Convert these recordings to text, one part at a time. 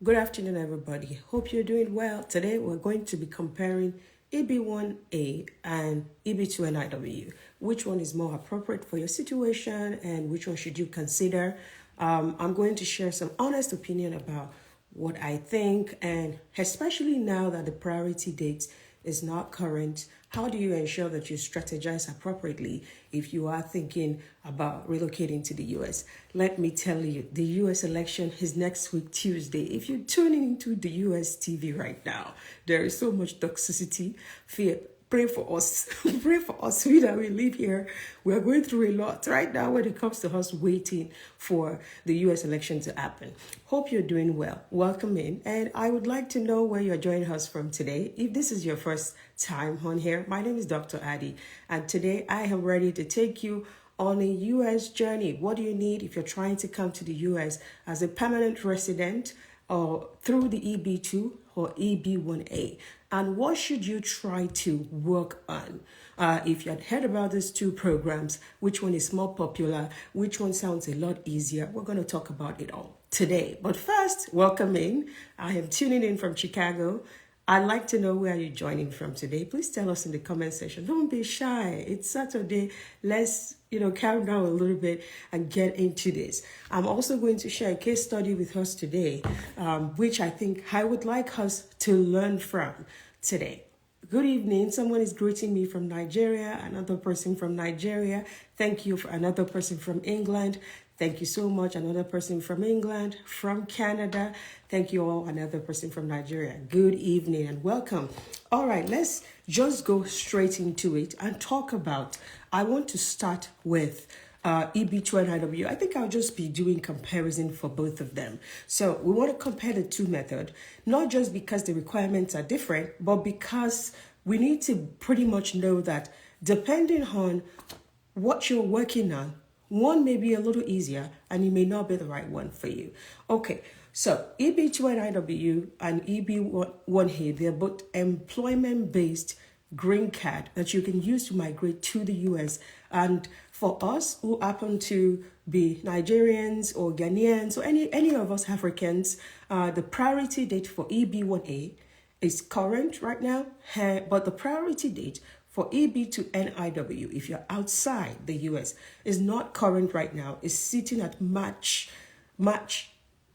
Good afternoon, everybody. Hope you're doing well. Today, we're going to be comparing EB1A and EB2NIW. Which one is more appropriate for your situation and which one should you consider? I'm going to share some honest opinion about what I think, and especially now that the priority date is not current, how do you ensure that you strategize appropriately if you are thinking about relocating to the US? Let me tell you, the US election is next week, Tuesday. If you're tuning into the US TV right now, there is so much toxicity, fear. Pray for us. Pray for us. We that we live here. We are going through a lot right now when it comes to us waiting for the US election to happen. Hope you're doing well. Welcome in. And I would like to know where you're joining us from today. If this is your first time on here, my name is Dr. Adi. And today I am ready to take you on a US journey. What do you need if you're trying to come to the US as a permanent resident or through the EB2 or EB1A? And what should you try to work on? If you had heard about these two programs, which one is more popular, which one sounds a lot easier, we're going to talk about it all today. But first, welcome in. I am tuning in from Chicago. I'd like to know where you're joining from today. Please tell us in the comment section. Don't be shy. It's Saturday. Let's, calm down a little bit and get into this. I'm also going to share a case study with us today, which I think I would like us to learn from today. Good evening. Someone is greeting me from Nigeria, another person from Nigeria. Thank you for another person from England. Thank you so much. Another person from England, from Canada. Thank you all. Another person from Nigeria. Good evening and welcome. All right, let's just go straight into it and talk about, I want to start with EB2NIW. I think I'll just be doing comparison for both of them. So we want to compare the two methods, not just because the requirements are different, but because we need to pretty much know that depending on what you're working on, one may be a little easier and it may not be the right one for you. Okay, so EB2NIW and EB1A, they're both employment-based green card that you can use to migrate to the US. And for us who happen to be Nigerians or Ghanaians or any of us Africans, the priority date for EB1A is current right now, but the priority date for EB2NIW, if you're outside the US, is not current right now. It's sitting at March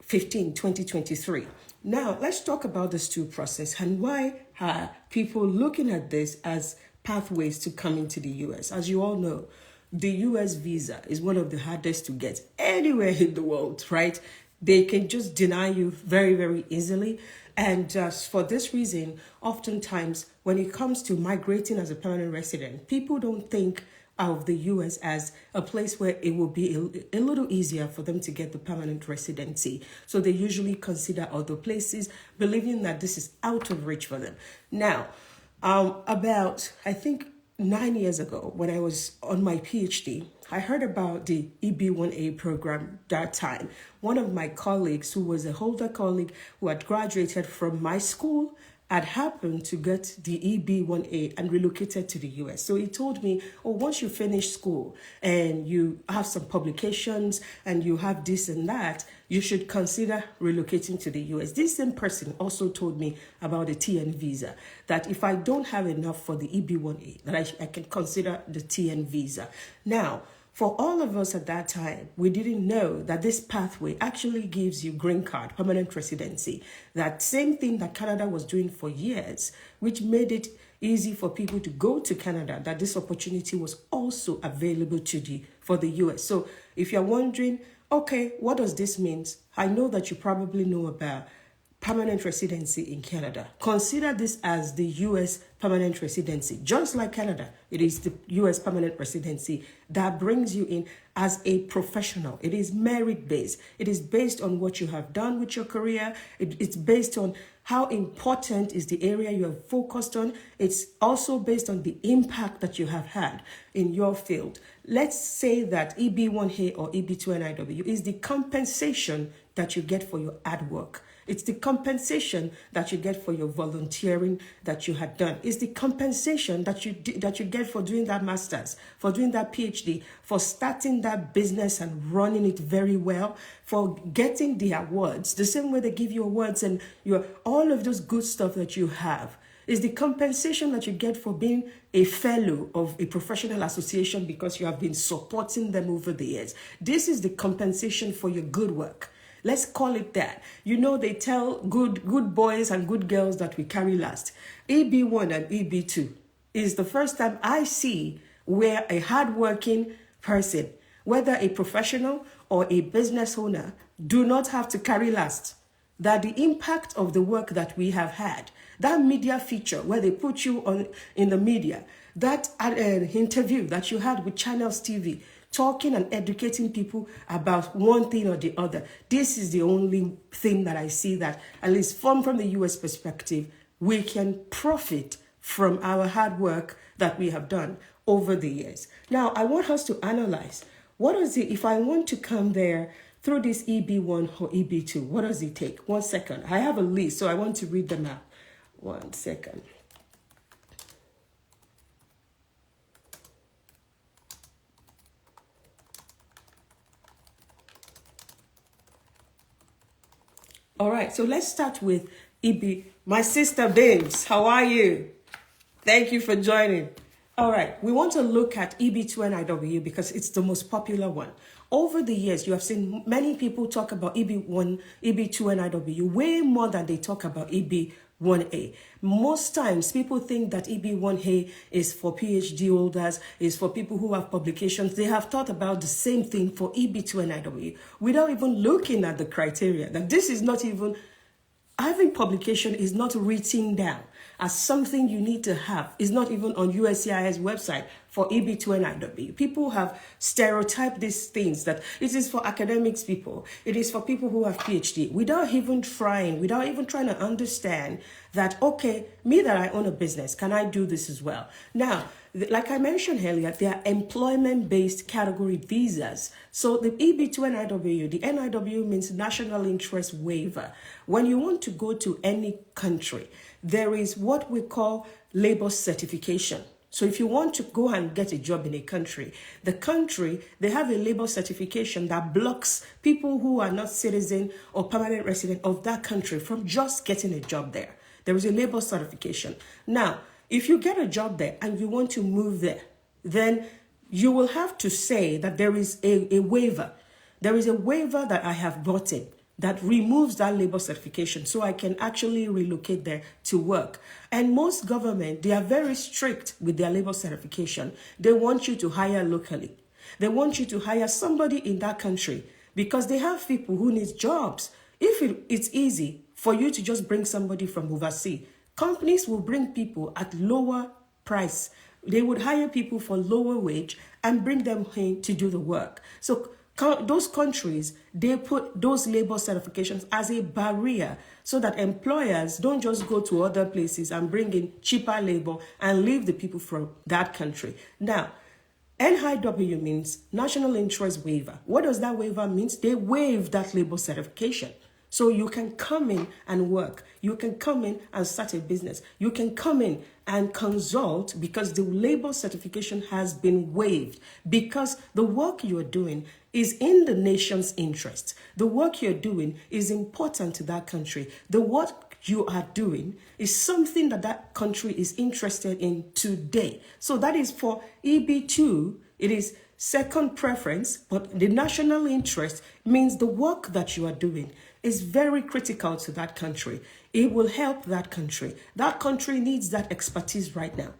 15, 2023. Now, let's talk about this two process and why are people looking at this as pathways to coming to the US. As you all know, the US visa is one of the hardest to get anywhere in the world, right? They can just deny you very, very easily. And just for this reason, oftentimes when it comes to migrating as a permanent resident, people don't think of the US as a place where it will be a little easier for them to get the permanent residency. So they usually consider other places, believing that this is out of reach for them. Now, about, I think, 9 years ago, when I was on my PhD, I heard about the EB1A program that time. One of my colleagues, who was a older colleague who had graduated from my school, had happened to get the EB1A and relocated to the US. So he told me, once you finish school and you have some publications and you have this and that, you should consider relocating to the US. This same person also told me about the TN visa, that if I don't have enough for the EB1A, that I can consider the TN visa. Now, for all of us at that time, we didn't know that this pathway actually gives you green card, permanent residency. That same thing that Canada was doing for years, which made it easy for people to go to Canada, that this opportunity was also available for the US. So if you're wondering, okay, what does this mean? I know that you probably know about permanent residency in Canada. Consider this as the US permanent residency. Just like Canada, it is the US permanent residency that brings you in as a professional. It is merit-based. It is based on what you have done with your career. It's based on how important is the area you have focused on. It's also based on the impact that you have had in your field. Let's say that EB1A or EB2NIW is the compensation that you get for your hard work. It's the compensation that you get for your volunteering that you had done. It's the compensation that you get for doing that master's, for doing that PhD, for starting that business and running it very well, for getting the awards, the same way they give you awards and all of those good stuff that you have. Is the compensation that you get for being a fellow of a professional association because you have been supporting them over the years. This is the compensation for your good work. Let's call it that. You know, they tell good boys and good girls that we carry last. EB1 and EB2 is the first time I see where a hardworking person, whether a professional or a business owner, do not have to carry last. That the impact of the work that we have had, that media feature where they put you on in the media, that interview that you had with Channels TV, talking and educating people about one thing or the other. This is the only thing that I see that, at least from the US perspective, we can profit from our hard work that we have done over the years. Now, I want us to analyze, what is it, if I want to come there through this EB1 or EB2, what does it take? 1 second. I have a list, so I want to read them out. 1 second. All right, so let's start with EB. My sister Bims, how are you? Thank you for joining. All right, we want to look at EB2NIW because it's the most popular one. Over the years, you have seen many people talk about EB1, EB2NIW way more than they talk about EB1A. Most times, people think that EB1A is for PhD holders, is for people who have publications. They have thought about the same thing for EB2NIW without even looking at the criteria. That this is not even, having publication is not written down as something you need to have. It's not even on USCIS website for EB2NIW. People have stereotyped these things that it is for academics people, it is for people who have PhD, without even trying to understand that, okay, me that I own a business, can I do this as well? Now, like I mentioned earlier, they are employment-based category visas. So the EB2NIW, the NIW means National Interest Waiver. When you want to go to any country, there is what we call labor certification. So if you want to go and get a job in a country, they have a labor certification that blocks people who are not citizen or permanent resident of that country from just getting a job there. There is a labor certification. Now, if you get a job there and you want to move there, then you will have to say that there is a waiver. There is a waiver that I have gotten that removes that labor certification so I can actually relocate there to work. And most government, they are very strict with their labor certification. They want you to hire locally. They want you to hire somebody in that country because they have people who need jobs. If it's easy for you to just bring somebody from overseas, companies will bring people at lower price. They would hire people for lower wage and bring them in to do the work. So those countries, they put those labor certifications as a barrier so that employers don't just go to other places and bring in cheaper labor and leave the people from that country. Now, NIW means National Interest Waiver. What does that waiver mean? They waive that labor certification. So you can come in and work. You can come in and start a business. You can come in and consult because the labor certification has been waived because the work you're doing is in the nation's interest. The work you're doing is important to that country. The work you are doing is something that that country is interested in today. So that is for EB2. It is second preference, but the national interest means the work that you are doing is very critical to that country. It will help that country. That country needs that expertise right now.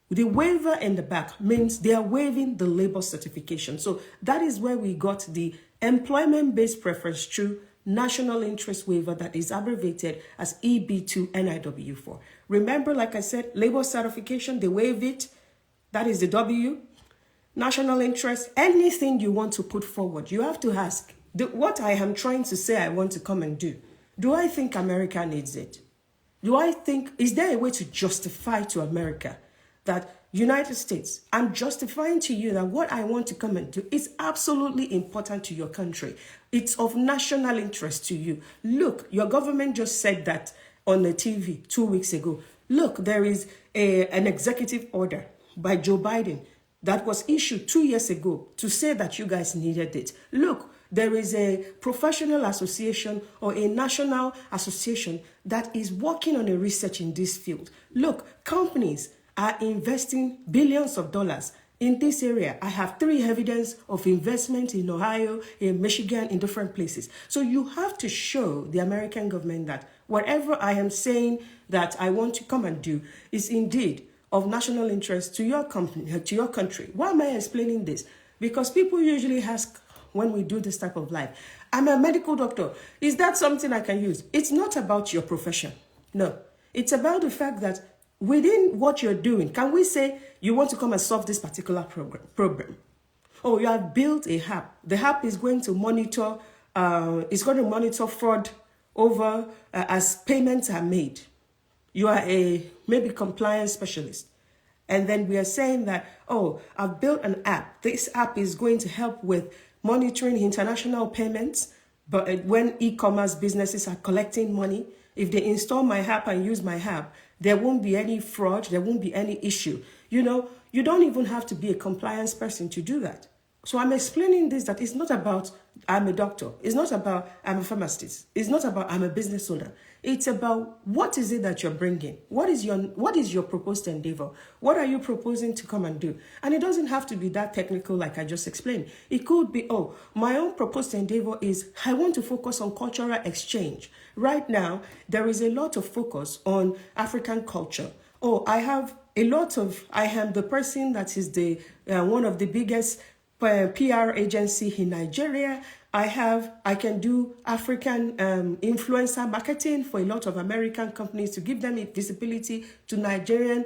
The waiver in the back means they are waiving the labor certification. So that is where we got the employment-based preference through national interest waiver that is abbreviated as EB2NIW for. Remember, like I said, labor certification, they waive it. That is the W. National interest, anything you want to put forward, you have to ask, what I am trying to say I want to come and do I think America needs it? Is there a way to justify to America that United States, I'm justifying to you that what I want to come and do is absolutely important to your country. It's of national interest to you. Look, your government just said that on the TV 2 weeks ago. Look, there is an executive order by Joe Biden that was issued 2 years ago to say that you guys needed it. Look, there is a professional association or a national association that is working on a research in this field. Look, companies are investing billions of dollars in this area. I have 3 evidence of investment in Ohio, in Michigan, in different places. So you have to show the American government that whatever I am saying that I want to come and do is indeed of national interest to your company, to your country. Why am I explaining this? Because people usually ask when we do this type of life, I'm a medical doctor. Is that something I can use? It's not about your profession. No, it's about the fact that within what you're doing, can we say you want to come and solve this particular problem? Oh, you have built a app. The app is going to monitor, fraud over as payments are made. You are a maybe compliance specialist. And then we are saying that, oh, I've built an app. This app is going to help with monitoring international payments. But when e-commerce businesses are collecting money, if they install my app and use my app, there won't be any fraud. There won't be any issue. You know, you don't even have to be a compliance person to do that. So I'm explaining this, that it's not about I'm a doctor. It's not about I'm a pharmacist. It's not about I'm a business owner. It's about what is it that you're bringing? What is your proposed endeavor? What are you proposing to come and do? And it doesn't have to be that technical like I just explained. It could be, oh, my own proposed endeavor is I want to focus on cultural exchange. Right now, there is a lot of focus on African culture. Oh, I am the person that is the one of the biggest PR agency in Nigeria. I can do African influencer marketing for a lot of American companies to give them visibility to Nigeria,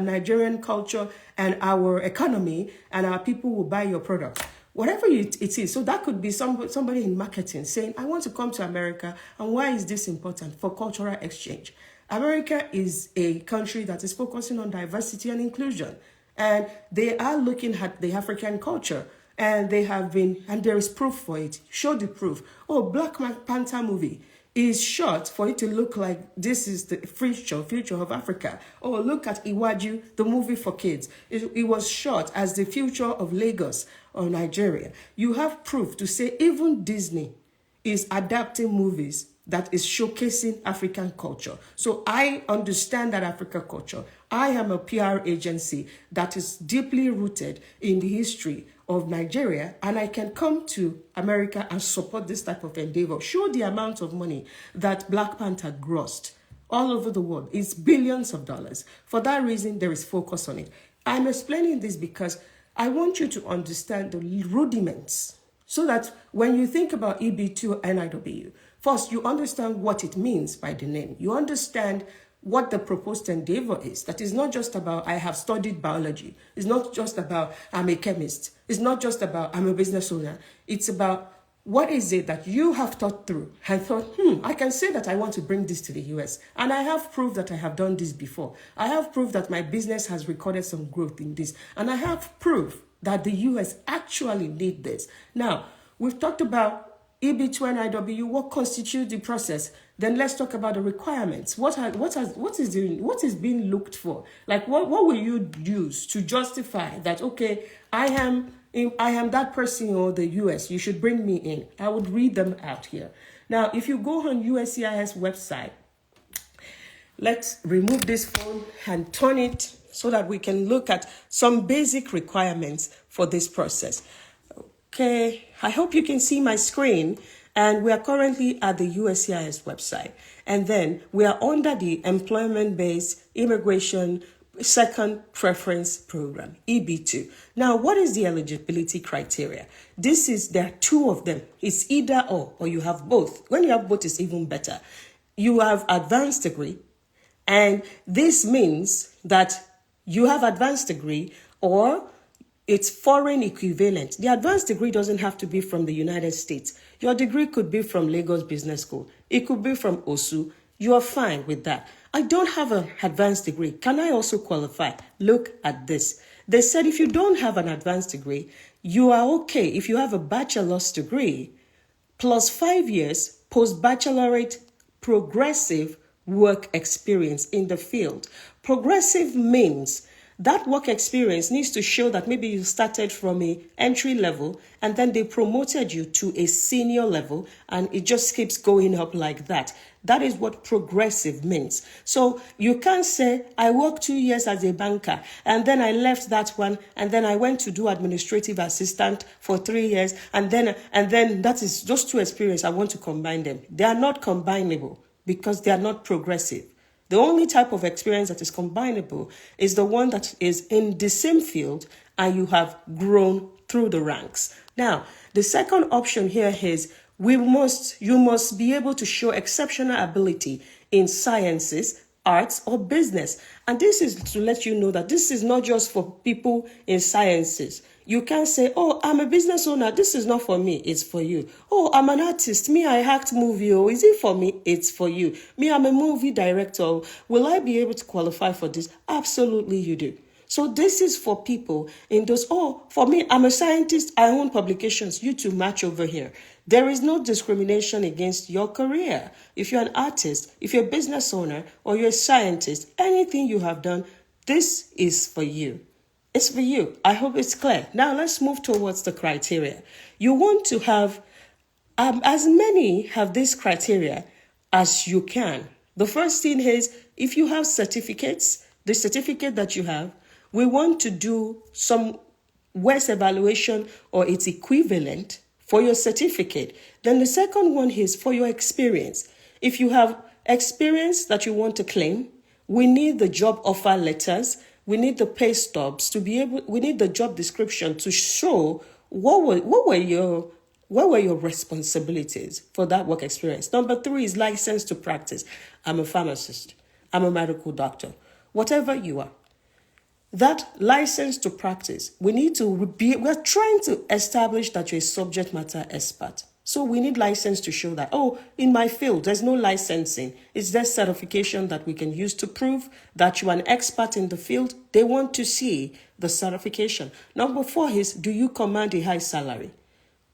Nigerian culture and our economy, and our people will buy your product. Whatever it is. So that could be somebody in marketing saying, I want to come to America, and why is this important? For cultural exchange. America is a country that is focusing on diversity and inclusion. And they are looking at the African culture, and they have been, and there is proof for it. Show the proof. Oh, Black Panther movie is shot for it to look like this is the future of Africa. Oh, look at Iwaju, the movie for kids. It was shot as the future of Lagos or Nigeria. You have proof to say even Disney is adapting movies that is showcasing African culture. So I understand that African culture. I am a PR agency that is deeply rooted in the history of Nigeria, and I can come to America and support this type of endeavor. Show the amount of money that Black Panther grossed all over the world. It's billions of dollars. For that reason, there is focus on it. I'm explaining this because I want you to understand the rudiments, so that when you think about EB2NIW, first, you understand what it means by the name. You understand what the proposed endeavor is. That is not just about I have studied biology. It's not just about I'm a chemist. It's not just about I'm a business owner. It's about what is it that you have thought through and thought, I can say that I want to bring this to the US. And I have proof that I have done this before. I have proof that my business has recorded some growth in this. And I have proof that the US actually need this. Now, we've talked about EB2NIW, what constitutes the process. Then let's talk about the requirements. What is being looked for? Like what will you use to justify that, okay, I am that person or the US, you should bring me in. I would read them out here. Now, if you go on USCIS website, let's remove this phone and turn it so that we can look at some basic requirements for this process. Okay, I hope you can see my screen, and we are currently at the USCIS website. And then we are under the Employment-Based Immigration Second Preference Program, EB2. Now, what is the eligibility criteria? There are 2 of them. It's either or you have both. When you have both, it's even better. You have advanced degree, and this means that you have advanced degree or its foreign equivalent. The advanced degree doesn't have to be from the United States. Your degree could be from Lagos Business School. It could be from OSU. You are fine with that. I don't have an advanced degree. Can I also qualify? Look at this. They said if you don't have an advanced degree, you are okay. If you have a bachelor's degree plus 5 years post-baccalaureate progressive work experience in the field. Progressive means that work experience needs to show that maybe you started from a entry level and then they promoted you to a senior level and it just keeps going up like that. That is what progressive means. So you can't say, I worked 2 years as a banker and then I left that one and then I went to do administrative assistant for 3 years and then that is just two experiences. I want to combine them. They are not combinable because they are not progressive. The only type of experience that is combinable is the one that is in the same field and you have grown through the ranks. Now, the second option here is you must be able to show exceptional ability in sciences, arts, or business. And this is to let you know that this is not just for people in sciences. You can't say, oh, I'm a business owner. This is not for me. It's for you. Oh, I'm an artist. Me, I act movie. Oh, is it for me? It's for you. Me, I'm a movie director. Will I be able to qualify for this? Absolutely, you do. So this is for people in those, oh, for me, I'm a scientist. I own publications. You two match over here. There is no discrimination against your career. If you're an artist, if you're a business owner, or you're a scientist, anything you have done, this is for you. It's for you. I hope it's clear. Now let's move towards the criteria. You want to have as many have this criteria as you can. The first thing is if you have certificates, the certificate that you have, we want to do some WES evaluation or its equivalent for your certificate. Then the second one is for your experience. If you have experience that you want to claim, we need the job offer letters. We need the pay stubs to be able, we need the job description to show what were your responsibilities for that work experience. Number 3 is license to practice. I'm a pharmacist. I'm a medical doctor. Whatever you are. That license to practice, we're trying to establish that you're a subject matter expert. So we need license to show that, oh, in my field, there's no licensing. It's that certification that we can use to prove that you're an expert in the field. They want to see the certification. Number 4 is, do you command a high salary?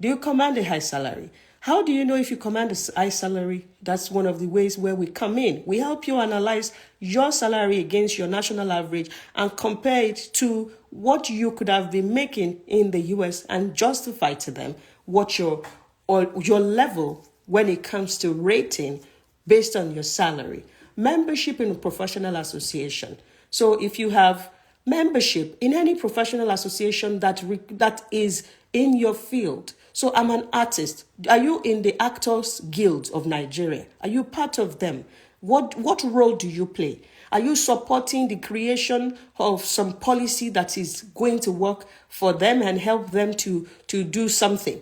Do you command a high salary? How do you know if you command a high salary? That's one of the ways where we come in. We help you analyze your salary against your national average and compare it to what you could have been making in the US and justify to them what your level when it comes to rating based on your salary. Membership in a professional association. So if you have membership in any professional association that is in your field. So I'm an artist. Are you in the Actors Guild of Nigeria? Are you part of them? What role do you play? Are you supporting the creation of some policy that is going to work for them and help them to do something?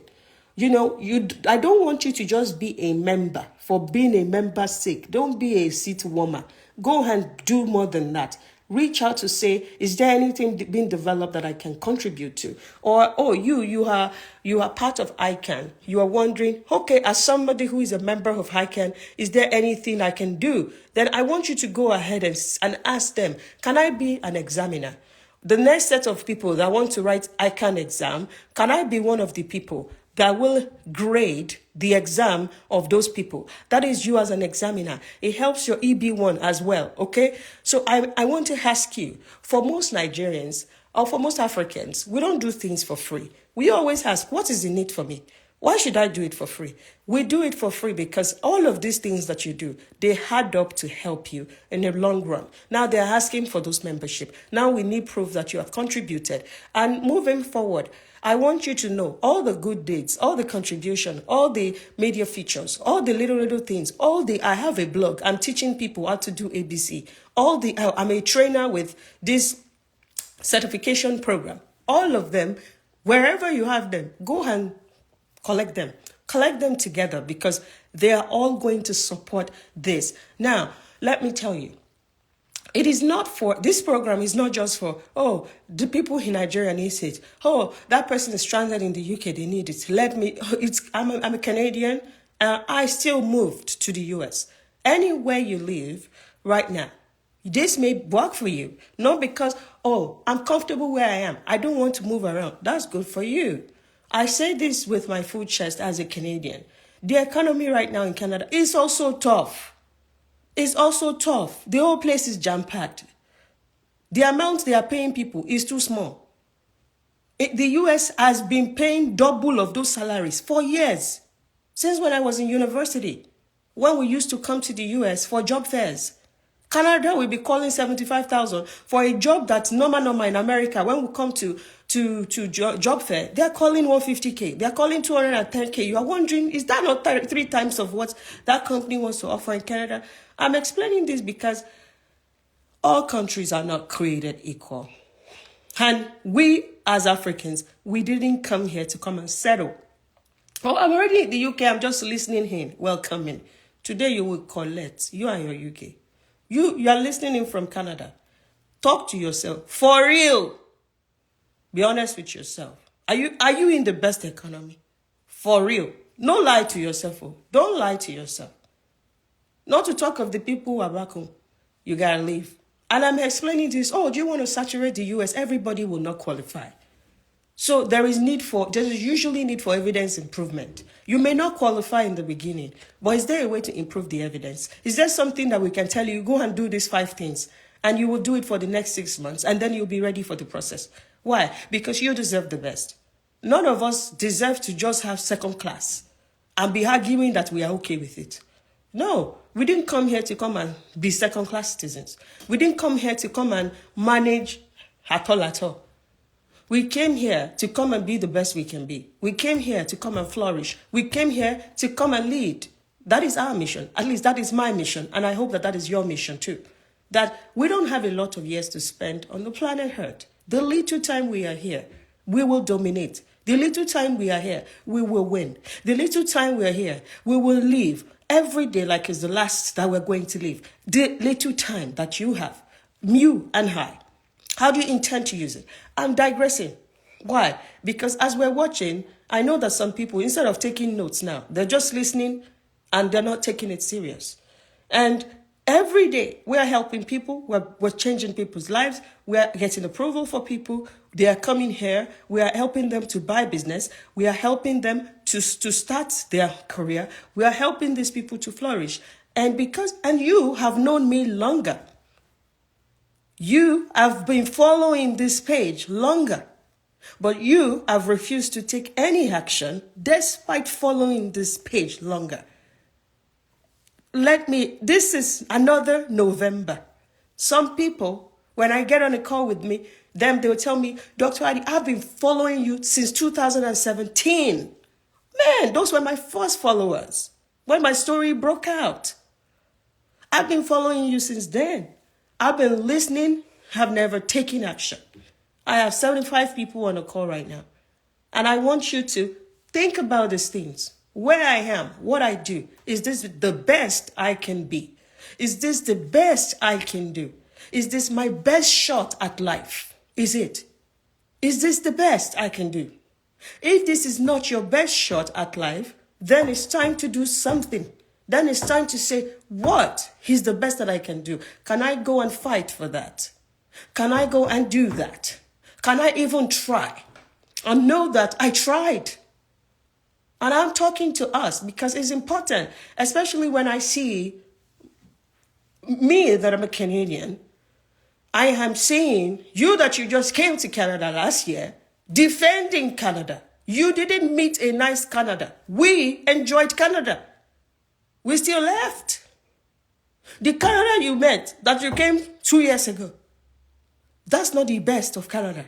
You know, I don't want you to just be a member for being a member's sake. Don't be a seat warmer. Go and do more than that. Reach out to say, is there anything being developed that I can contribute to? Or, oh, you are part of ICANN. You are wondering, okay, as somebody who is a member of ICANN, is there anything I can do? Then I want you to go ahead and ask them, can I be an examiner? The next set of people that want to write ICANN exam, can I be one of the people that will grade the exam of those people? That is you as an examiner. It helps your EB1 as well, okay? So I want to ask you, for most Nigerians or for most Africans, we don't do things for free. We always ask, what is the need for me? Why should I do it for free? We do it for free because all of these things that you do, they add up to help you in the long run. Now they're asking for those membership. Now we need proof that you have contributed. And moving forward, I want you to know all the good deeds, all the contribution, all the media features, all the little things, I have a blog, I'm teaching people how to do ABC, I'm a trainer with this certification program, all of them, wherever you have them, go and collect them together because they are all going to support this. Now, let me tell you, this program is not just for, oh, the people in Nigeria need it. Oh, that person is stranded in the UK, they need it. I'm a Canadian. I still moved to the US. anywhere you live right now, this may work for you. Not because, oh, I'm comfortable where I am, I don't want to move around. That's good for you. I say this with my full chest as a Canadian. The economy right now in Canada is also tough. It's also tough. The whole place is jam-packed. The amount they are paying people is too small. The US has been paying double of those salaries for years. Since when I was in university, when we used to come to the US for job fairs. Canada will be calling 75,000 for a job that's normal in America. When we come to job fair, they're calling 150K. They're calling 210K. You are wondering, is that not 3 times of what that company wants to offer in Canada? I'm explaining this because all countries are not created equal. And we, as Africans, we didn't come here to come and settle. Oh, I'm already in the UK. I'm just listening in. Welcoming. Today you will collect. You and your UK. You are listening in from Canada. Talk to yourself. For real. Be honest with yourself. Are you in the best economy? For real. No lie to yourself. Oh. Don't lie to yourself. Not to talk of the people who are back home. You gotta leave. And I'm explaining this. Oh, do you want to saturate the US? Everybody will not qualify. So there is usually need for evidence improvement. You may not qualify in the beginning, but is there a way to improve the evidence? Is there something that we can tell you, go and do these 5 things, and you will do it for the next 6 months, and then you'll be ready for the process? Why? Because you deserve the best. None of us deserve to just have second class and be arguing that we are okay with it. No, we didn't come here to come and be second class citizens. We didn't come here to come and manage at all. We came here to come and be the best we can be. We came here to come and flourish. We came here to come and lead. That is our mission. At least that is my mission. And I hope that is your mission too. That we don't have a lot of years to spend on the planet Earth. The little time we are here, we will dominate. The little time we are here, we will win. The little time we are here, we will live every day like it's the last that we're going to live. The little time that you have, you and I. How do you intend to use it? I'm digressing. Why? Because as we're watching, I know that some people, instead of taking notes now, they're just listening and they're not taking it serious. And every day we are helping people. We're changing people's lives. We are getting approval for people. They are coming here. We are helping them to buy business. We are helping them to start their career. We are helping these people to flourish. And you have known me longer. You have been following this page longer, but you have refused to take any action despite following this page longer. This is another November. Some people, when I get on a call with me, they'll tell me, Dr. Adi, I've been following you since 2017. Man, those were my first followers when my story broke out. I've been following you since then. I've been listening, have never taken action. I have 75 people on a call right now. And I want you to think about these things. Where I am, what I do. Is this the best I can be? Is this the best I can do? Is this my best shot at life? Is it? Is this the best I can do? If this is not your best shot at life, then it's time to do something. Then it's time to say, what is the best that I can do? Can I go and fight for that? Can I go and do that? Can I even try? And know that I tried. And I'm talking to us because it's important, especially when I see me that I'm a Canadian. I am seeing you that you just came to Canada last year, defending Canada. You didn't meet a nice Canada. We enjoyed Canada. We still left. The Canada you met, that you came 2 years ago, that's not the best of Canada.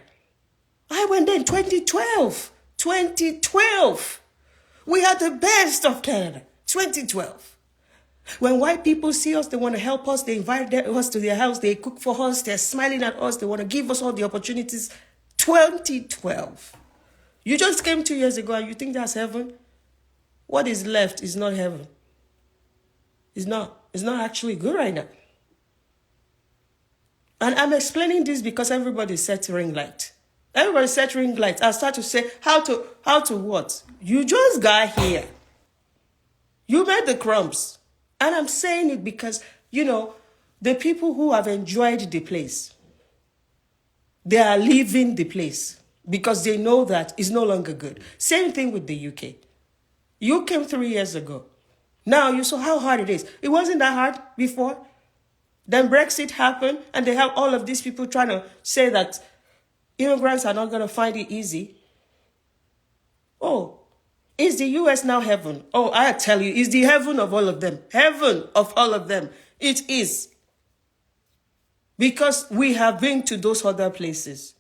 I went there in 2012. 2012. We had the best of Canada. 2012. When white people see us, they want to help us. They invite us to their house. They cook for us. They're smiling at us. They want to give us all the opportunities. 2012. You just came 2 years ago and you think that's heaven? What is left is not heaven. It's not actually good right now. And I'm explaining this because everybody's set ring light. Everybody's set ring light. I start to say, how to what? You just got here. You made the crumbs. And I'm saying it because, the people who have enjoyed the place, they are leaving the place because they know that it's no longer good. Same thing with the UK. You came 3 years ago. Now you saw how hard it is. It wasn't that hard before. Then Brexit happened, and they have all of these people trying to say that immigrants are not going to find it easy. Oh, is the US now heaven? Oh, I tell you, it's the heaven of all of them. Heaven of all of them. It is. Because we have been to those other places.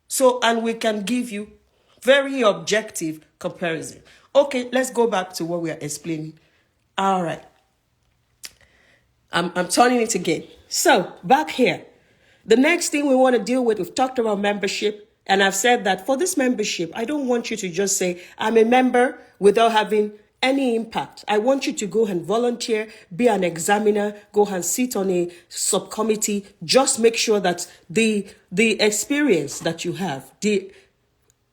So, and we can give you very objective comparison. Okay, let's go back to what we are explaining. All right. I'm turning it again. So, back here. The next thing we want to deal with, we've talked about membership. And I've said that for this membership, I don't want you to just say, I'm a member without having any impact. I want you to go and volunteer, be an examiner, go and sit on a subcommittee. Just make sure that the experience that you have, the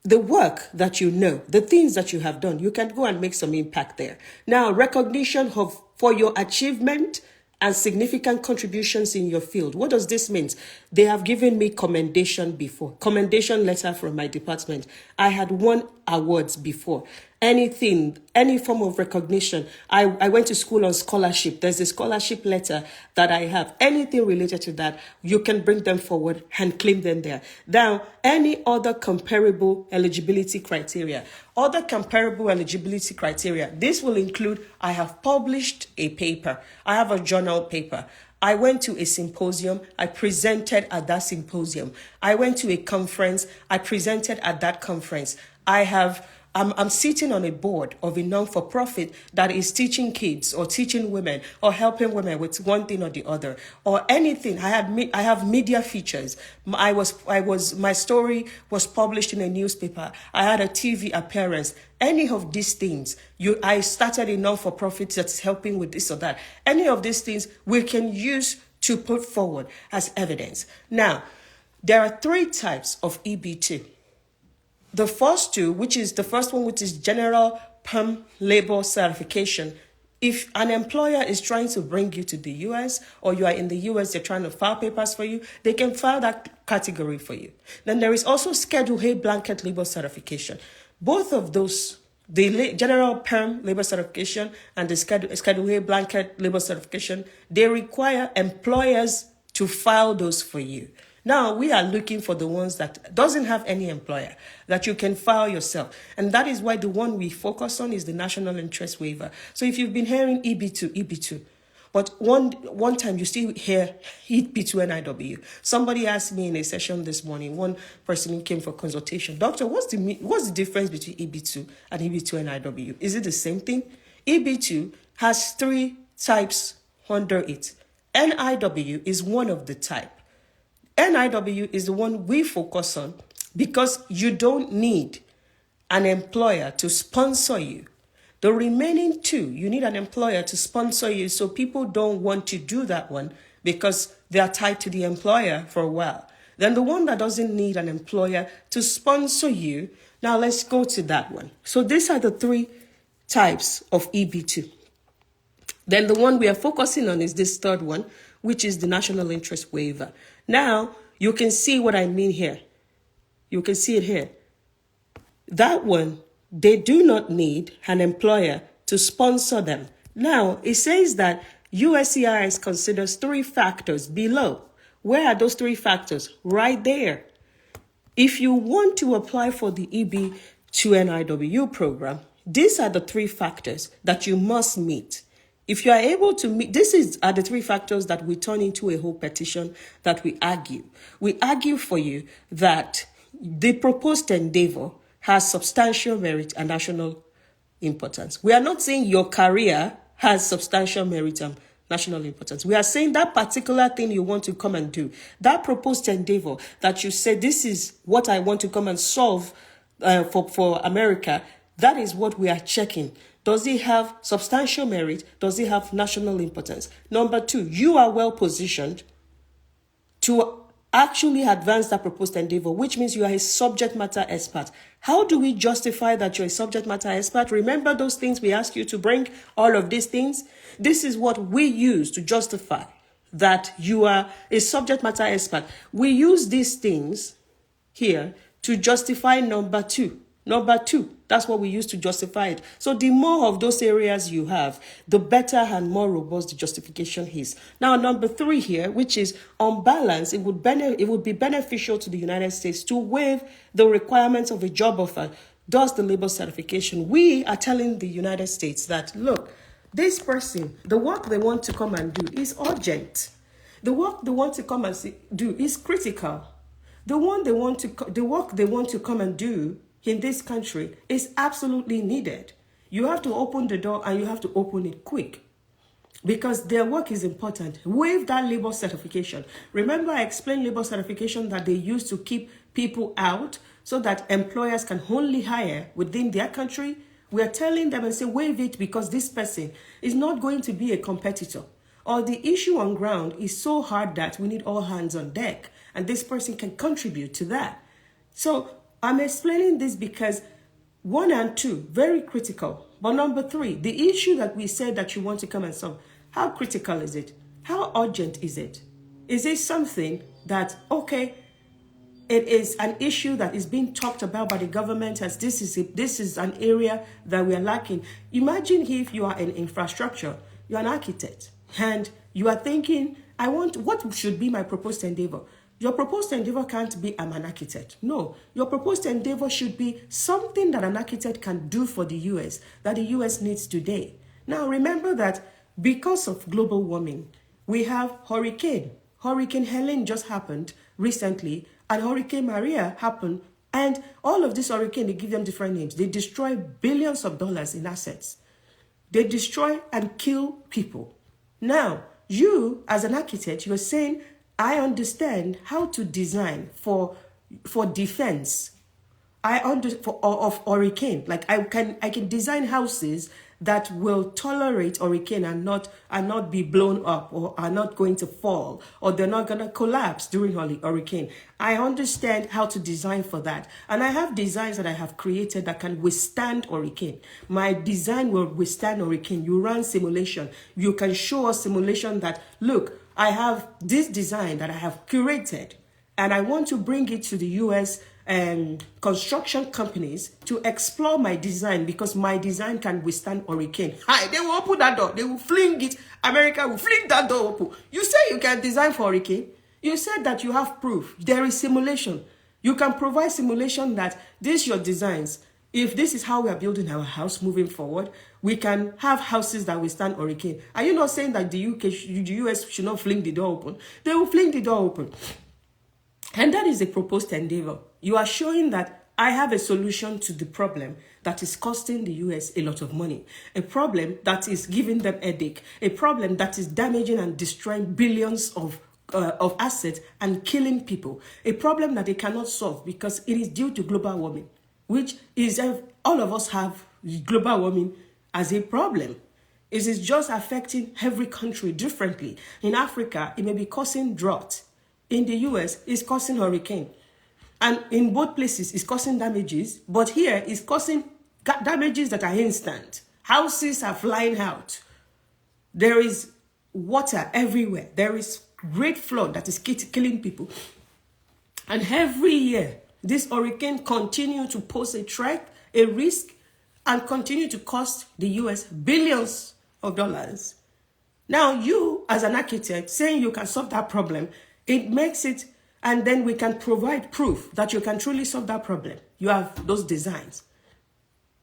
work that you know, the things that you have done, you can go and make some impact there. Now, recognition for your achievement and significant contributions in your field. What does this mean? They have given me commendation before. Commendation letter from my department. I had won awards before. Anything, any form of recognition. I went to school on scholarship. There's a scholarship letter that I have. Anything related to that, you can bring them forward and claim them there. Now, any other comparable eligibility criteria. Other comparable eligibility criteria. This will include, I have published a paper. I have a journal paper. I went to a symposium. I presented at that symposium. I went to a conference. I presented at that conference. I'm sitting on a board of a non-for-profit that is teaching kids or teaching women or helping women with one thing or the other or anything. I have media features. My story was published in a newspaper. I had a TV appearance. Any of these things, I started a non-for-profit that's helping with this or that. Any of these things we can use to put forward as evidence. Now, there are 3 types of EB2. The first one, which is general perm labor certification. If an employer is trying to bring you to the US or you are in the US, they're trying to file papers for you, they can file that category for you. Then there is also Schedule A blanket labor certification. Both of those, the general perm labor certification and the Schedule A blanket labor certification, they require employers to file those for you. Now, we are looking for the ones that doesn't have any employer, that you can file yourself. And that is why the one we focus on is the national interest waiver. So if you've been hearing EB2, but one time you still hear EB2NIW. Somebody asked me in a session this morning, one person who came for consultation, Doctor, what's the difference between EB2 and EB2NIW? Is it the same thing? EB2 has 3 types under it. NIW is one of the type. NIW is the one we focus on because you don't need an employer to sponsor you. The remaining 2, you need an employer to sponsor you, so people don't want to do that one because they are tied to the employer for a while. Then the one that doesn't need an employer to sponsor you, now let's go to that one. So these are the 3 types of EB2. Then the one we are focusing on is this third one, which is the national interest waiver. Now, you can see what I mean here. You can see it here. That one, they do not need an employer to sponsor them. Now, it says that USCIS considers 3 factors below. Where are those 3 factors? Right there. If you want to apply for the EB2NIW program, these are the 3 factors that you must meet. If you are able to meet, are the 3 factors that we turn into a whole petition that we argue. We argue for you that the proposed endeavor has substantial merit and national importance. We are not saying your career has substantial merit and national importance. We are saying that particular thing you want to come and do, that proposed endeavor that you say, this is what I want to come and solve for America, that is what we are checking. Does it have substantial merit? Does it have national importance? Number 2, you are well positioned to actually advance that proposed endeavor, which means you are a subject matter expert. How do we justify that you're a subject matter expert? Remember those things we asked you to bring, all of these things? This is what we use to justify that you are a subject matter expert. We use these things here to justify number two. Number two, that's what we use to justify it. So the more of those areas you have, the better and more robust the justification is. Now, number three here, which is on balance, it would be beneficial to the United States to waive the requirements of a job offer, thus the labor certification. We are telling the United States that, look, this person, the work they want to come and do is urgent. The work they want to come and do is critical. The work they want to come and do in this country is absolutely needed. You have to open the door and you have to open it quick because their work is important. Waive that labor certification. Remember, I explained labor certification that they use to keep people out so that employers can only hire within their country. We are telling them and say, waive it because this person is not going to be a competitor. Or the issue on ground is so hard that we need all hands on deck and this person can contribute to that. So I'm explaining this because 1 and 2, very critical. But number 3, the issue that we said that you want to come and solve, how critical is it? How urgent is it? Is it something that, okay, it is an issue that is being talked about by the government as this is an area that we are lacking. Imagine if you are in infrastructure, you're an architect, and you are thinking, what should be my proposed endeavor? Your proposed endeavor can't be, I'm an architect. No, your proposed endeavor should be something that an architect can do for the US, that the US needs today. Now, remember that because of global warming, we have hurricane. Hurricane Helen just happened recently, and Hurricane Maria happened. And all of these hurricanes, they give them different names. They destroy billions of dollars in assets. They destroy and kill people. Now, you, as an architect, you're saying, I understand how to design for defense. Of hurricane. Like I can design houses that will tolerate hurricane and not be blown up or are not going to fall or they're not going to collapse during hurricane. I understand how to design for that. And I have designs that I have created that can withstand hurricane. My design will withstand hurricane. You run simulation. You can show a simulation that, look, I have this design that I have curated and I want to bring it to the US construction companies to explore my design because my design can withstand hurricane. Hi, they will open that door. They will fling it. America will fling that door open. You say you can design for hurricane. You said that you have proof. There is simulation. You can provide simulation that these your designs. If this is how we are building our house moving forward, we can have houses that withstand hurricane. Are you not saying that the US should not fling the door open? They will fling the door open. And that is a proposed endeavor. You are showing that I have a solution to the problem that is costing the US a lot of money, a problem that is giving them a headache, a problem that is damaging and destroying billions of assets and killing people, a problem that they cannot solve because it is due to global warming, which is all of us have global warming as a problem. It is just affecting every country differently. In Africa, it may be causing drought. In the US, it's causing hurricane. And in both places, it's causing damages. But here, it's causing damages that are instant. Houses are flying out. There is water everywhere. There is great flood that is killing people. And every year, this hurricane continue to pose a threat, a risk, and continue to cost the US billions of dollars. Now, you, as an architect, saying you can solve that problem, it makes it, and then we can provide proof that you can truly solve that problem. You have those designs.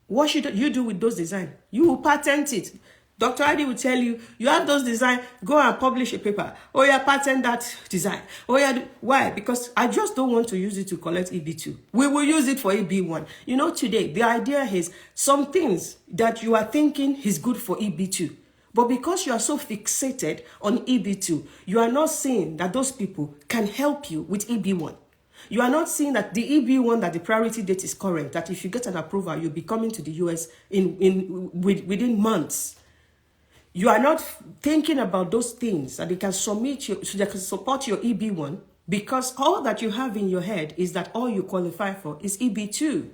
What should you do with those designs? You will patent it. Dr. Adi will tell you, you have those designs, go and publish a paper. Oh yeah, patent that design. Oh yeah, why? Because I just don't want to use it to collect EB2. We will use it for EB1. You know, today, the idea is some things that you are thinking is good for EB2. But because you are so fixated on EB2, you are not seeing that those people can help you with EB1. You are not seeing that the EB1, that the priority date is current, that if you get an approval, you'll be coming to the US within months. You are not thinking about those things that they can submit you, so they can support your EB1, because all that you have in your head is that all you qualify for is EB2.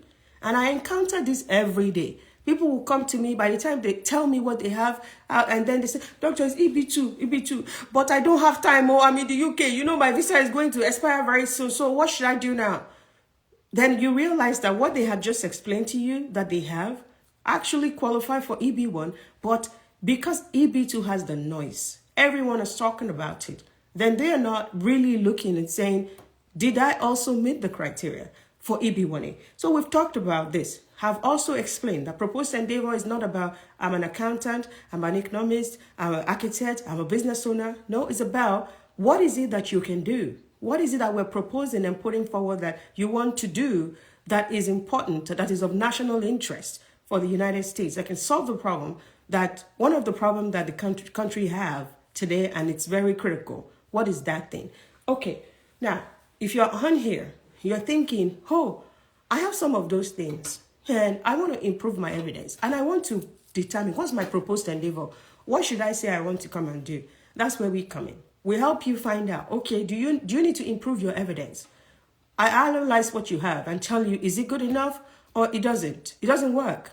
And I encounter this every day. People will come to me, by the time they tell me what they have, and then they say, Doctor, it's EB2. But I don't have time, or I'm in the UK. You know, my visa is going to expire very soon. So what should I do now? Then you realize that what they had just explained to you that they have actually qualify for EB1, but because EB2 has the noise, everyone is talking about it, then they are not really looking and saying, did I also meet the criteria for EB1A? So we've talked about this. Have also explained that proposed endeavor is not about I'm an accountant, I'm an economist, I'm an architect, I'm a business owner. No, it's about what is it that you can do? What is it that we're proposing and putting forward that you want to do that is important, that is of national interest for the United States, that can solve the problem, that one of the problems that the country have today, and it's very critical. What is that thing? Okay, now, if you're on here, you're thinking, oh, I have some of those things, and I want to improve my evidence, and I want to determine what's my proposed endeavor. What should I say I want to come and do? That's where we come in. We help you find out, okay, do you need to improve your evidence? I analyze what you have and tell you, is it good enough or it doesn't? It doesn't work.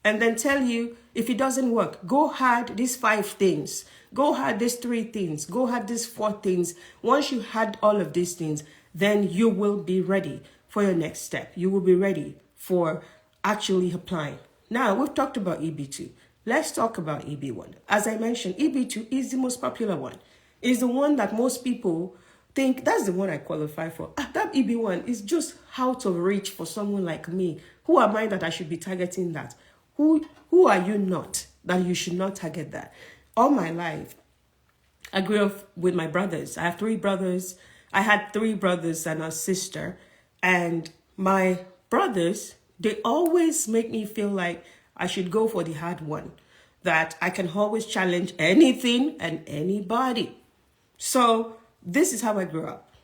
And then tell you, if it doesn't work, go hard these 5 things. Go hard these 3 things. Go hard these 4 things. Once you had all of these things, then you will be ready for your next step. You will be ready for actually applying. Now, we've talked about EB2. Let's talk about EB1. As I mentioned, EB2 is the most popular one. It's the one that most people think, that's the one I qualify for. That EB1 is just out of reach for someone like me. Who am I that I should be targeting that? Who are you not that you should not target that? All my life, I grew up with my brothers. I have 3 brothers. I had 3 brothers and a sister. And my brothers, they always make me feel like I should go for the hard one, that I can always challenge anything and anybody. So this is how I grew up.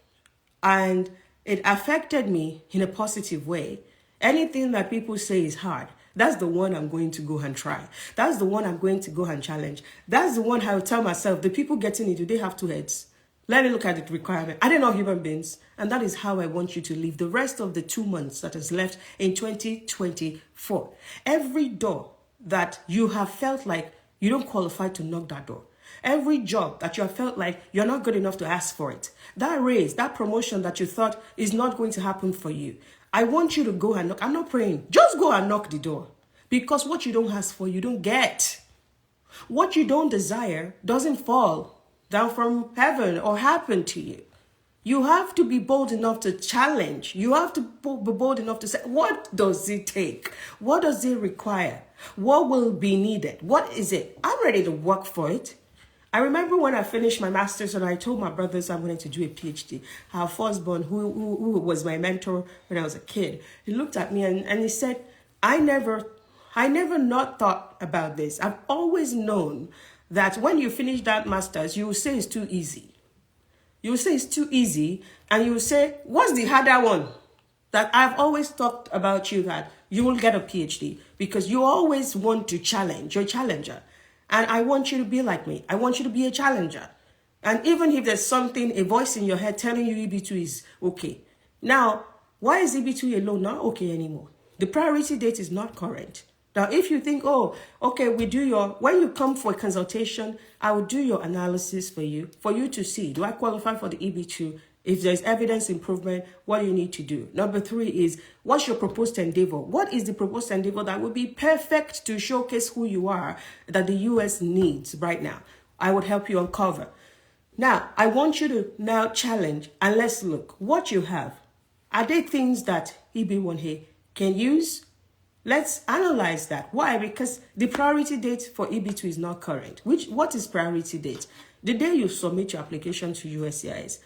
And it affected me in a positive way. Anything that people say is hard, that's the one I'm going to go and try. That's the one I'm going to go and challenge. That's the one I will tell myself, the people getting it, do they have 2 heads? Let me look at the requirement. Are they not human beings? And that is how I want you to live the rest of the 2 months that is left in 2024. Every door that you have felt like you don't qualify to knock that door. Every job that you have felt like you're not good enough to ask for it. That raise, that promotion that you thought is not going to happen for you. I want you to go and knock. I'm not praying. Just go and knock the door. Because what you don't ask for, you don't get. What you don't desire doesn't fall down from heaven or happen to you. You have to be bold enough to challenge. You have to be bold enough to say, what does it take? What does it require? What will be needed? What is it? I'm ready to work for it. I remember when I finished my master's and I told my brothers I wanted to do a PhD. Our firstborn, who was my mentor when I was a kid, he looked at me and he said, I never not thought about this. I've always known that when you finish that master's, you will say it's too easy. You will say it's too easy, and you will say, what's the harder one? That I've always talked about you, that you will get a PhD because you always want to challenge. You're a challenger. And I want you to be like me. I want you to be a challenger. And even if there's something, a voice in your head telling you EB2 is okay. Now, why is EB2 alone not okay anymore? The priority date is not current. Now, if you think, oh, okay, when you come for a consultation, I will do your analysis for you to see, do I qualify for the EB2? If there's evidence improvement, what do you need to do? Number 3 is, what's your proposed endeavor? What is the proposed endeavor that would be perfect to showcase who you are, that the US needs right now? I would help you uncover. Now, I want you to now challenge, and let's look what you have. Are there things that EB1A can use? Let's analyze that. Why? Because the priority date for EB2 is not current. What is priority date? The day you submit your application to USCIS.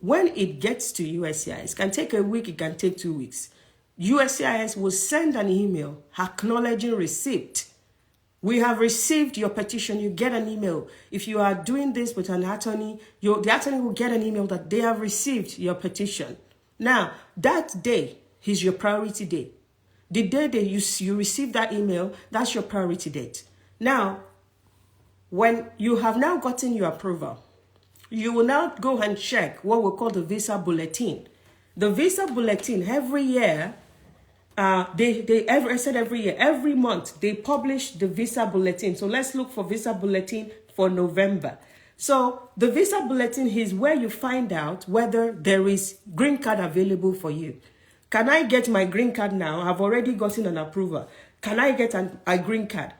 When it gets to USCIS, it can take a week, it can take 2 weeks. USCIS will send an email acknowledging receipt. We have received your petition. You get an email. If you are doing this with an attorney, the attorney will get an email that they have received your petition. Now, that day is your priority date. The day that you receive that email, that's your priority date. Now, when you have now gotten your approval, you will now go and check what we call the visa bulletin. The visa bulletin every year, I said every year, every month, they publish the visa bulletin. So let's look for visa bulletin for November. So the visa bulletin is where you find out whether there is green card available for you. Can I get my green card now? I've already gotten an approval. Can I get a green card?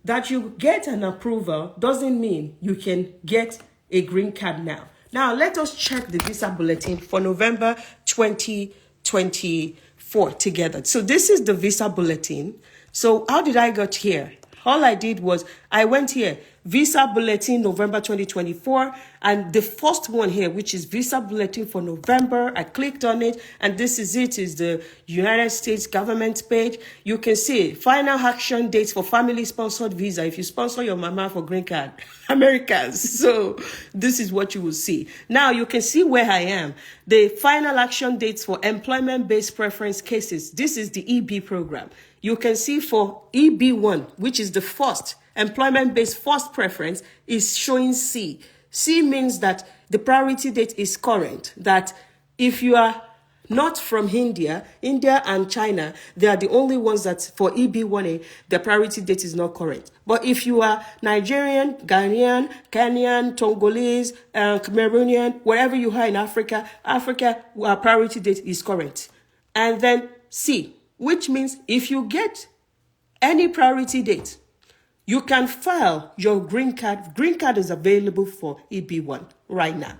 That you get an approval doesn't mean you can get a green card now. Now, let us check the visa bulletin for November 2024 together. So this is the visa bulletin. So how did I get here? All I did was I went here, visa bulletin November 2024, and the first one here, which is visa bulletin for November, I clicked on it, and this is it, is the United States government page. You can see final action dates for family sponsored visa if you sponsor your mama for green card, Americans. So this is what you will see. Now you can see where I am. The final action dates for employment-based preference cases. This is the EB program. You can see for EB1, which is the first employment-based first preference, is showing C. C means that the priority date is current, that if you are not from India and China, they are the only ones that for EB1A, the priority date is not current. But if you are Nigerian, Ghanaian, Kenyan, Tongolese, Cameroonian, wherever you are in Africa, our priority date is current. And then C, which means if you get any priority date, you can file your green card. Green card is available for EB1 right now.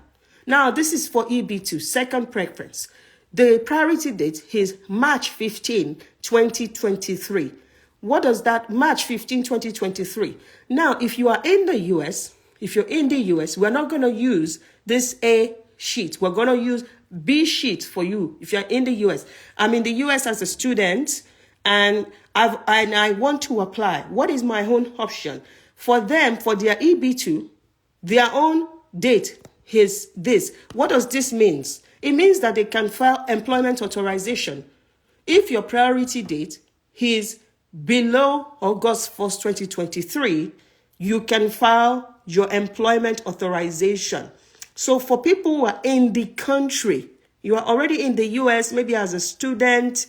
Now, this is for EB2, second preference. The priority date is March 15, 2023. What does that March 15, 2023? Now, if you are in the US, we're not going to use this A sheet. We're going to use B sheet for you if you're in the US. I'm in the US as a student and I want to apply. What is my own option? For them, for their EB2, their own date is this. What does this mean? It means that they can file employment authorization. If your priority date is below August 1st, 2023, you can file your employment authorization. So for people who are in the country, you are already in the US, maybe as a student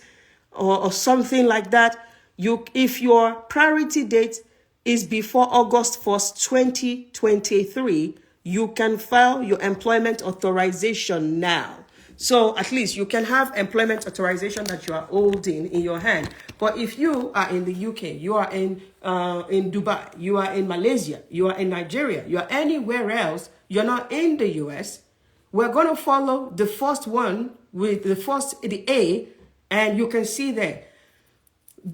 or something like that, if your priority date is before August 1st, 2023, you can file your employment authorization now. So at least you can have employment authorization that you are holding in your hand. But if you are in the UK, you are in Dubai, you are in Malaysia, you are in Nigeria, you are anywhere else, you're not in the US, we're going to follow the first one with the A, and you can see there.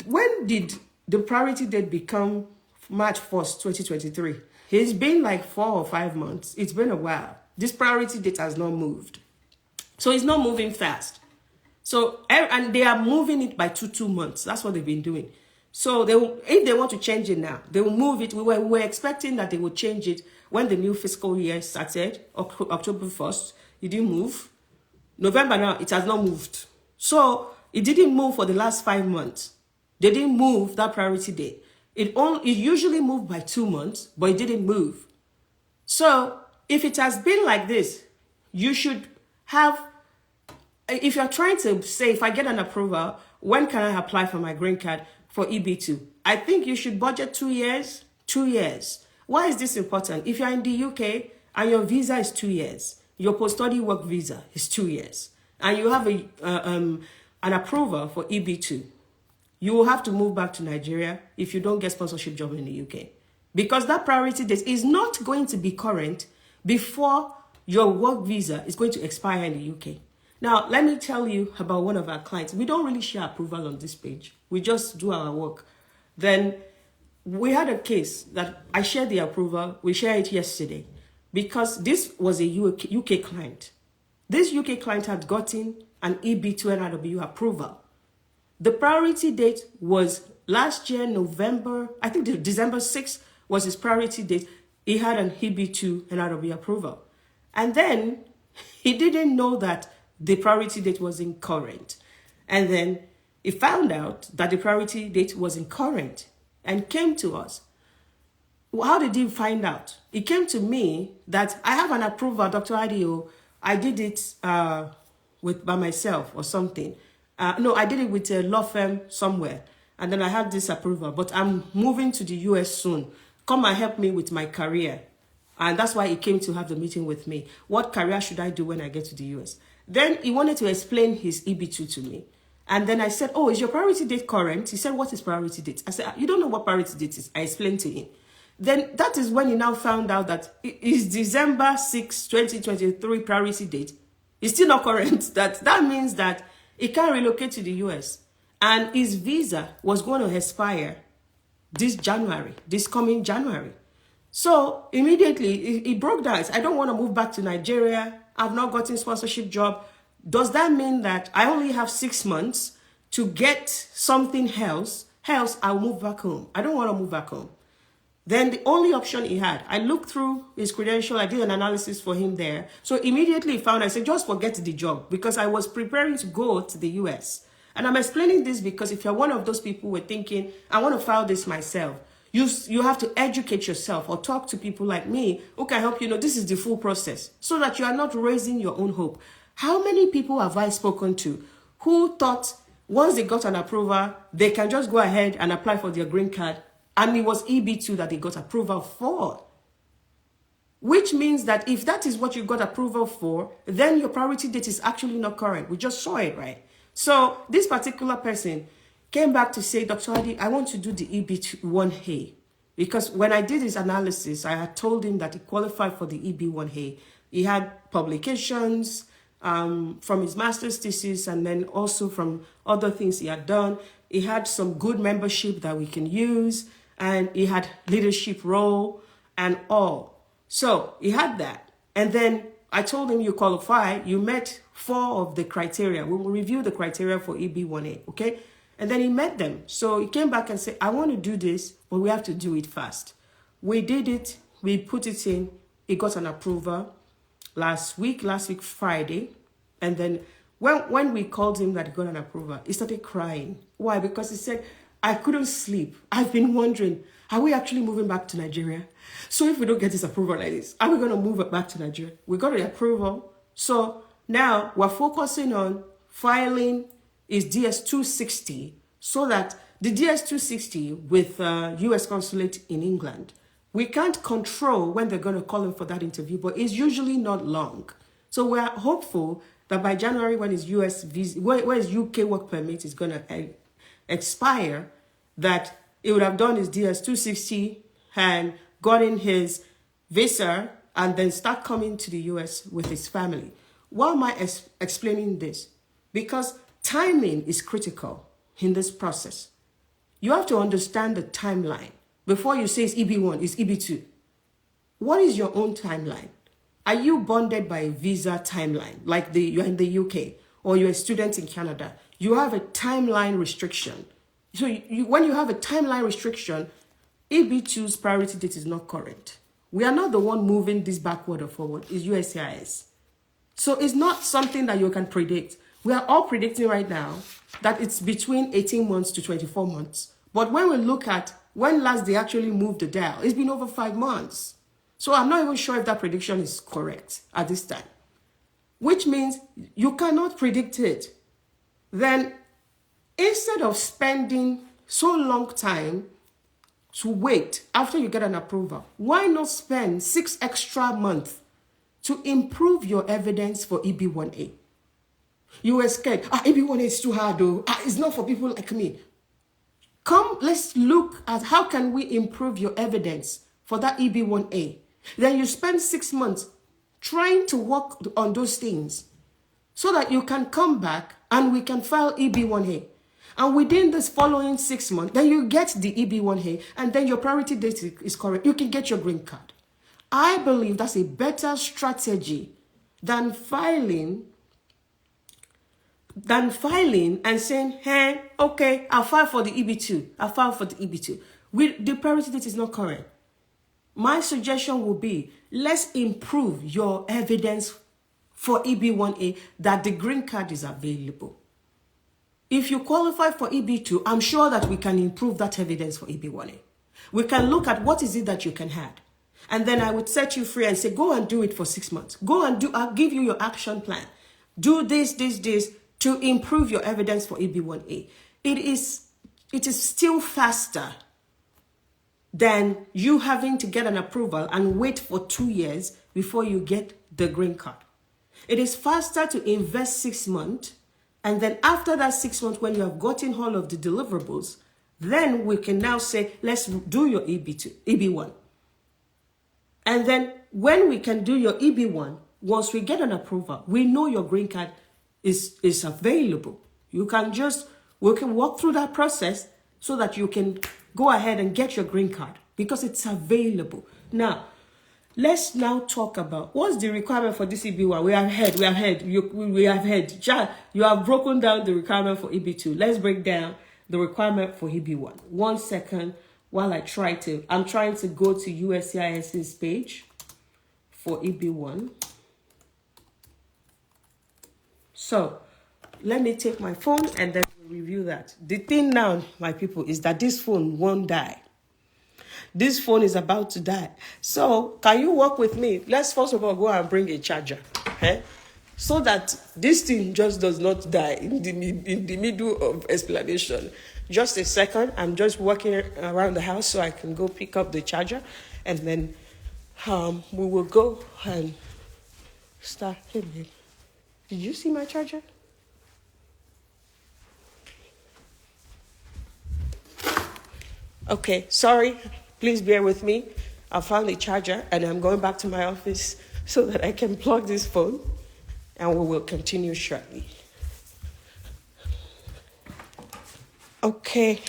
When did the priority date become March 1st, 2023? It's been like 4 or 5 months. It's been a while. This priority date has not moved. So it's not moving fast. So, and they are moving it by 2 months. That's what they've been doing. So if they want to change it now, they will move it. We were expecting that they would change it when the new fiscal year started, October 1st. It didn't move. November now, it has not moved. So it didn't move for the last 5 months. They didn't move that priority date. It usually moved by 2 months, but it didn't move. So if it has been like this, you should have, if you're trying to say, if I get an approval, when can I apply for my green card for EB2? I think you should budget 2 years. 2 years. Why is this important? If you're in the UK and your visa is 2 years, your post-study work visa is 2 years, and you have an approval for EB2, you will have to move back to Nigeria if you don't get sponsorship job in the UK. Because that priority date is not going to be current before your work visa is going to expire in the UK. Now, let me tell you about one of our clients. We don't really share approval on this page. We just do our work. Then we had a case that I shared the approval. We shared it yesterday because this was a UK client. This UK client had gotten an EB2NIW approval. The priority date was last year, November, I think December 6th was his priority date. He had an EB2NIW approval. And then he didn't know that the priority date was incurrent. And then he found out that the priority date was incurrent and came to us. How did he find out? It came to me that I have an approval, Dr. Adio. I did it by myself or something. No, I did it with a law firm somewhere. And then I had this approval. But I'm moving to the US soon. Come and help me with my career. And that's why he came to have the meeting with me. What career should I do when I get to the US? Then he wanted to explain his EB2 to me. And then I said, oh, is your priority date current? He said, what is priority date? I said, you don't know what priority date is. I explained to him. Then that is when he now found out that his December 6, 2023 priority date is still not current. That means that he can't relocate to the US. And his visa was going to expire this coming January. So immediately he broke down. I don't want to move back to Nigeria. I've not gotten sponsorship job. Does that mean that I only have 6 months to get something else? Else, I'll move back home. I don't want to move back home. Then the only option he had, I looked through his credential, I did an analysis for him there. So immediately he found, I said, just forget the job because I was preparing to go to the US. And I'm explaining this because if you're one of those people who are thinking, I want to file this myself, you have to educate yourself or talk to people like me who can help you know this is the full process so that you are not raising your own hope. How many people have I spoken to who thought once they got an approval, they can just go ahead and apply for their green card, and it was EB2 that they got approval for? Which means that if that is what you got approval for, then your priority date is actually not current. We just saw it, right? So this particular person came back to say, Dr. Adi, I want to do the EB1A. Because when I did his analysis, I had told him that he qualified for the EB1A. He had publications from his master's thesis and then also from other things he had done. He had some good membership that we can use, and he had leadership role and all. So he had that. And then I told him, you qualify, you met 4 of the criteria. We will review the criteria for EB1A, okay? And then he met them. So he came back and said, I want to do this, but we have to do it fast. We did it. We put it in. He got an approval last week Friday. And then when we called him that he got an approval, he started crying. Why? Because he said, I couldn't sleep. I've been wondering, are we actually moving back to Nigeria? So if we don't get this approval like this, are we going to move back to Nigeria? We got the approval. So now we're focusing on filing his DS260 so that the DS260 with US consulate in England, we can't control when they're going to call him for that interview, but it's usually not long. So we're hopeful that by January, when his US visa, where his UK work permit is going to expire, that he would have done his DS260 and gotten his visa and then start coming to the US with his family. Why am I explaining this? Because timing is critical in this process. You have to understand the timeline. Before you say it's EB1, it's EB2. What is your own timeline? Are you bonded by a visa timeline, like you're in the UK or you're a student in Canada? You have a timeline restriction. So when you have a timeline restriction, EB2's priority date is not current. We are not the one moving this backward or forward. It's USCIS. So it's not something that you can predict. We are all predicting right now that it's between 18 months to 24 months. But when we look at when last they actually moved the dial, it's been over 5 months. So I'm not even sure if that prediction is correct at this time, which means you cannot predict it. Then instead of spending so long time to wait after you get an approval, why not spend 6 extra months to improve your evidence for EB1A? You were scared. EB1A is too hard though. It's not for people like me. Come, let's look at how can we improve your evidence for that EB1A. Then you spend 6 months trying to work on those things so that you can come back and we can file EB1A. And within this following 6 months, then you get the EB1A and then your priority date is correct. You can get your green card. I believe that's a better strategy than filing and saying, hey, okay, I'll file for the EB2. I'll file for the EB2. The priority date is not current. My suggestion would be, let's improve your evidence for EB1A that the green card is available. If you qualify for EB2, I'm sure that we can improve that evidence for EB1A. We can look at what is it that you can have. And then I would set you free and say, go and do it for 6 months. Go and I'll give you your action plan. Do this, this, this. to improve your evidence for EB1A. It is still faster than you having to get an approval and wait for 2 years before you get the green card. It is faster to invest 6 months, and then after that 6 months, when you have gotten all of the deliverables, then we can now say, let's do your EB1. And then when we can do your EB1, once we get an approval, we know your green card is available. We can walk through that process so that you can go ahead and get your green card because it's available. Now, let's now talk about what's the requirement for this EB1. We have heard. You have broken down the requirement for EB2. Let's break down the requirement for EB1. 1 second while I'm trying to go to USCIS's page for EB1. So let me take my phone and then we'll review that. The thing now, my people, is that this phone won't die. This phone is about to die. So can you work with me? Let's first of all go and bring a charger. Okay? So that this thing just does not die in the middle of explanation. Just a second. I'm just walking around the house so I can go pick up the charger. And then we will go and start. Hey, babe. Did you see my charger? Okay, sorry. Please bear with me. I found the charger and I'm going back to my office so that I can plug this phone, and we will continue shortly. Okay.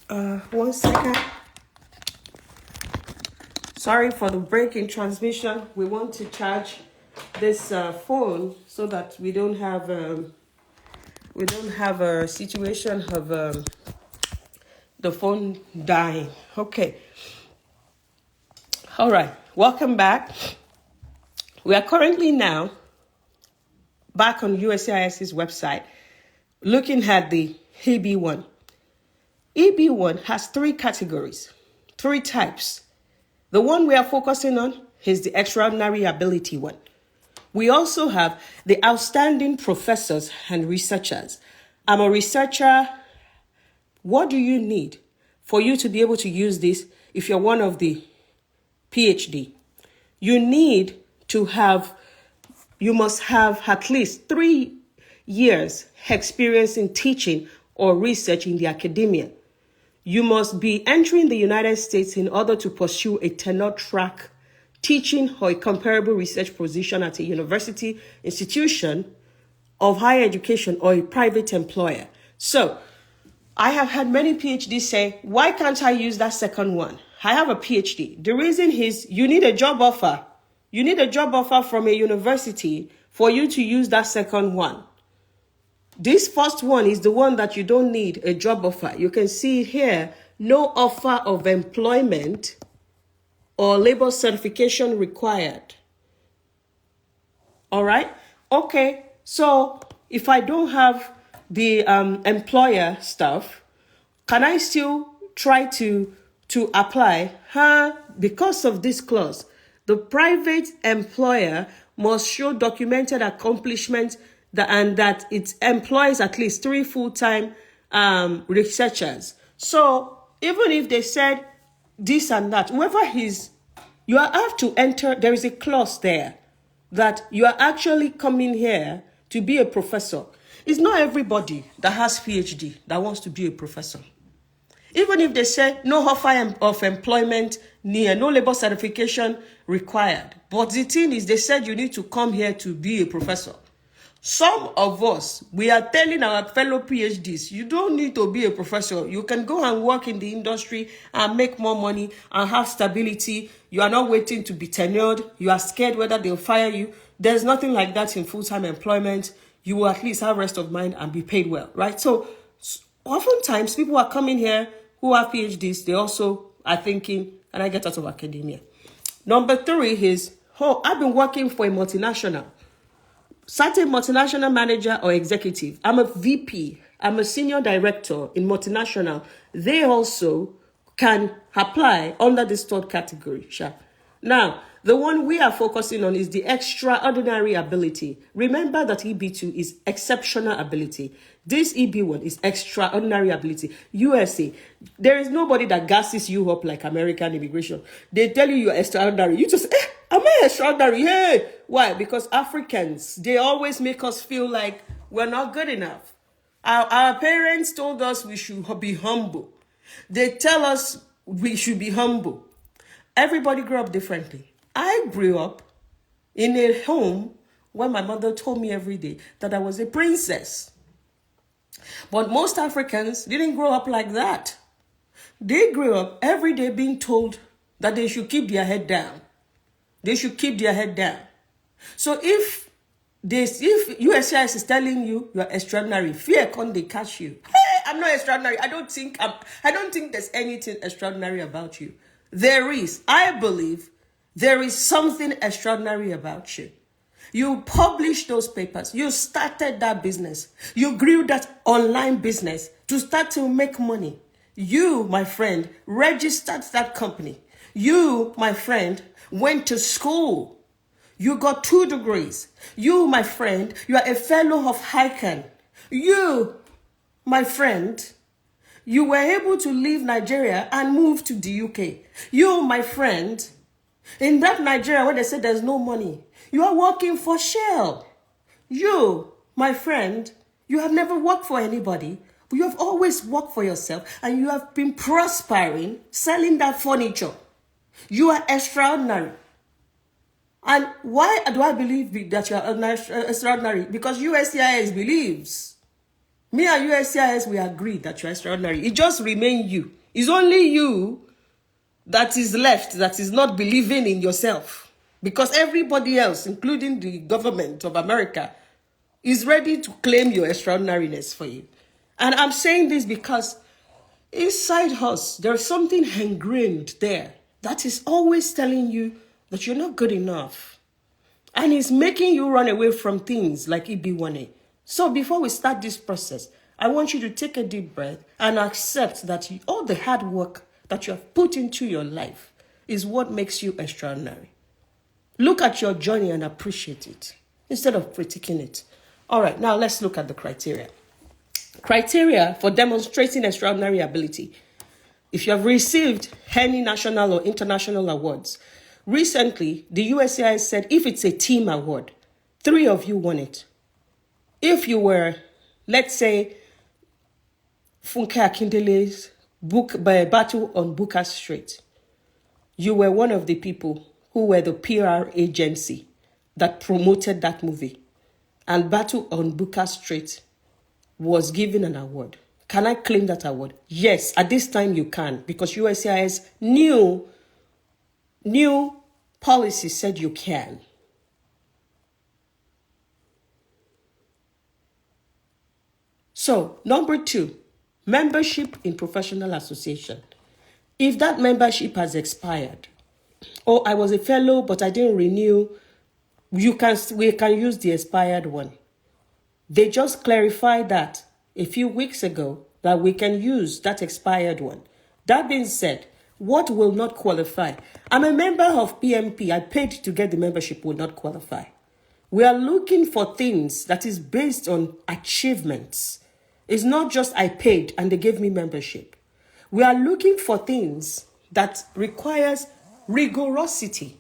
One second. Sorry for the break in transmission. We want to charge this phone so that we don't have a situation of the phone dying. Okay. All right. Welcome back. We are currently now back on USCIS's website looking at the EB1. EB1 has 3 categories, 3 types. The one we are focusing on is the extraordinary ability one. We also have the outstanding professors and researchers. I'm a researcher. What do you need for you to be able to use this if you're one of the PhD? You must have at least 3 years experience in teaching or research in the academia. You must be entering the United States in order to pursue a tenure track teaching or a comparable research position at a university, institution of higher education, or a private employer. So I have had many PhDs say, why can't I use that second one? I have a PhD. The reason is you need a job offer. You need a job offer from a university for you to use that second one. This first one is the one that you don't need a job offer. You can see here, no offer of employment or labor certification required. All right. Okay. So if I don't have the employer stuff, can I still try to apply? Because of this clause, the private employer must show documented accomplishment and that it employs at least 3 full-time researchers. So even if they said this and that, you have to enter, there is a clause there that you are actually coming here to be a professor. It's not everybody that has PhD that wants to be a professor. Even if they say no offer of employment near, no labor certification required. But the thing is, they said you need to come here to be a professor. Some of us, we are telling our fellow PhDs, you don't need to be a professor. You can go and work in the industry and make more money and have stability. You are not waiting to be tenured. You are scared whether they'll fire you. There's nothing like that in full-time employment. You will at least have rest of mind and be paid well, right? So oftentimes people are coming here who have PhDs. They also are thinking, can I get out of academia? Number 3 is, I've been working for a multinational. Certain multinational manager or executive. I'm a VP. I'm a senior director in multinational. They also can apply under this 3rd category. Now, the one we are focusing on is the extraordinary ability. Remember that EB2 is exceptional ability. This EB1 is extraordinary ability. USA, there is nobody that gasses you up like American immigration. They tell you you're extraordinary. You just, am I extraordinary? Hey! Why? Because Africans, they always make us feel like we're not good enough. Our parents told us we should be humble. They tell us we should be humble. Everybody grew up differently. I grew up in a home where my mother told me every day that I was a princess. But most Africans didn't grow up like that. They grew up every day being told that they should keep their head down. They should keep their head down. So if USCIS is telling you you're extraordinary, fear can't they catch you. Hey, I'm not extraordinary. I don't think there's anything extraordinary about you. There is. I believe there is something extraordinary about you. You published those papers. You started that business. You grew that online business to start to make money. You, my friend, registered that company. You, my friend, went to school. You got 2 degrees. You, my friend, you are a fellow of HICAN. You, my friend, you were able to leave Nigeria and move to the UK. You, my friend, in that Nigeria where they say there's no money, you are working for Shell. You, my friend, you have never worked for anybody, but you have always worked for yourself and you have been prospering, selling that furniture. You are extraordinary. And why do I believe that you are extraordinary? Because USCIS believes. Me and USCIS, we agree that you are extraordinary. It just remains you. It's only you that is left that is not believing in yourself. Because everybody else, including the government of America, is ready to claim your extraordinariness for you. And I'm saying this because inside us, there's something ingrained there that is always telling you that you're not good enough. And it's making you run away from things like EB1A. So before we start this process, I want you to take a deep breath and accept that all the hard work that you have put into your life is what makes you extraordinary. Look at your journey and appreciate it instead of critiquing it. All right, now let's look at the criteria. Criteria for demonstrating extraordinary ability. If you have received any national or international awards, recently the USCIS said if it's a team award, 3 of you won it. If you were, let's say, Funke Akindele's book by Battle on Booker Street, you were one of the people who were the PR agency that promoted that movie. And Battle on Booker Street was given an award. Can I claim that award? Yes, at this time you can, because USCIS new policy said you can. So, number 2, membership in professional association. If that membership has expired, or I was a fellow but I didn't renew, we can use the expired one. They just clarified that a few weeks ago that we can use that expired one. That being said, what will not qualify? I'm a member of PMP. I paid to get the membership, will not qualify. We are looking for things that is based on achievements. It's not just I paid and they gave me membership. We are looking for things that requires rigorosity.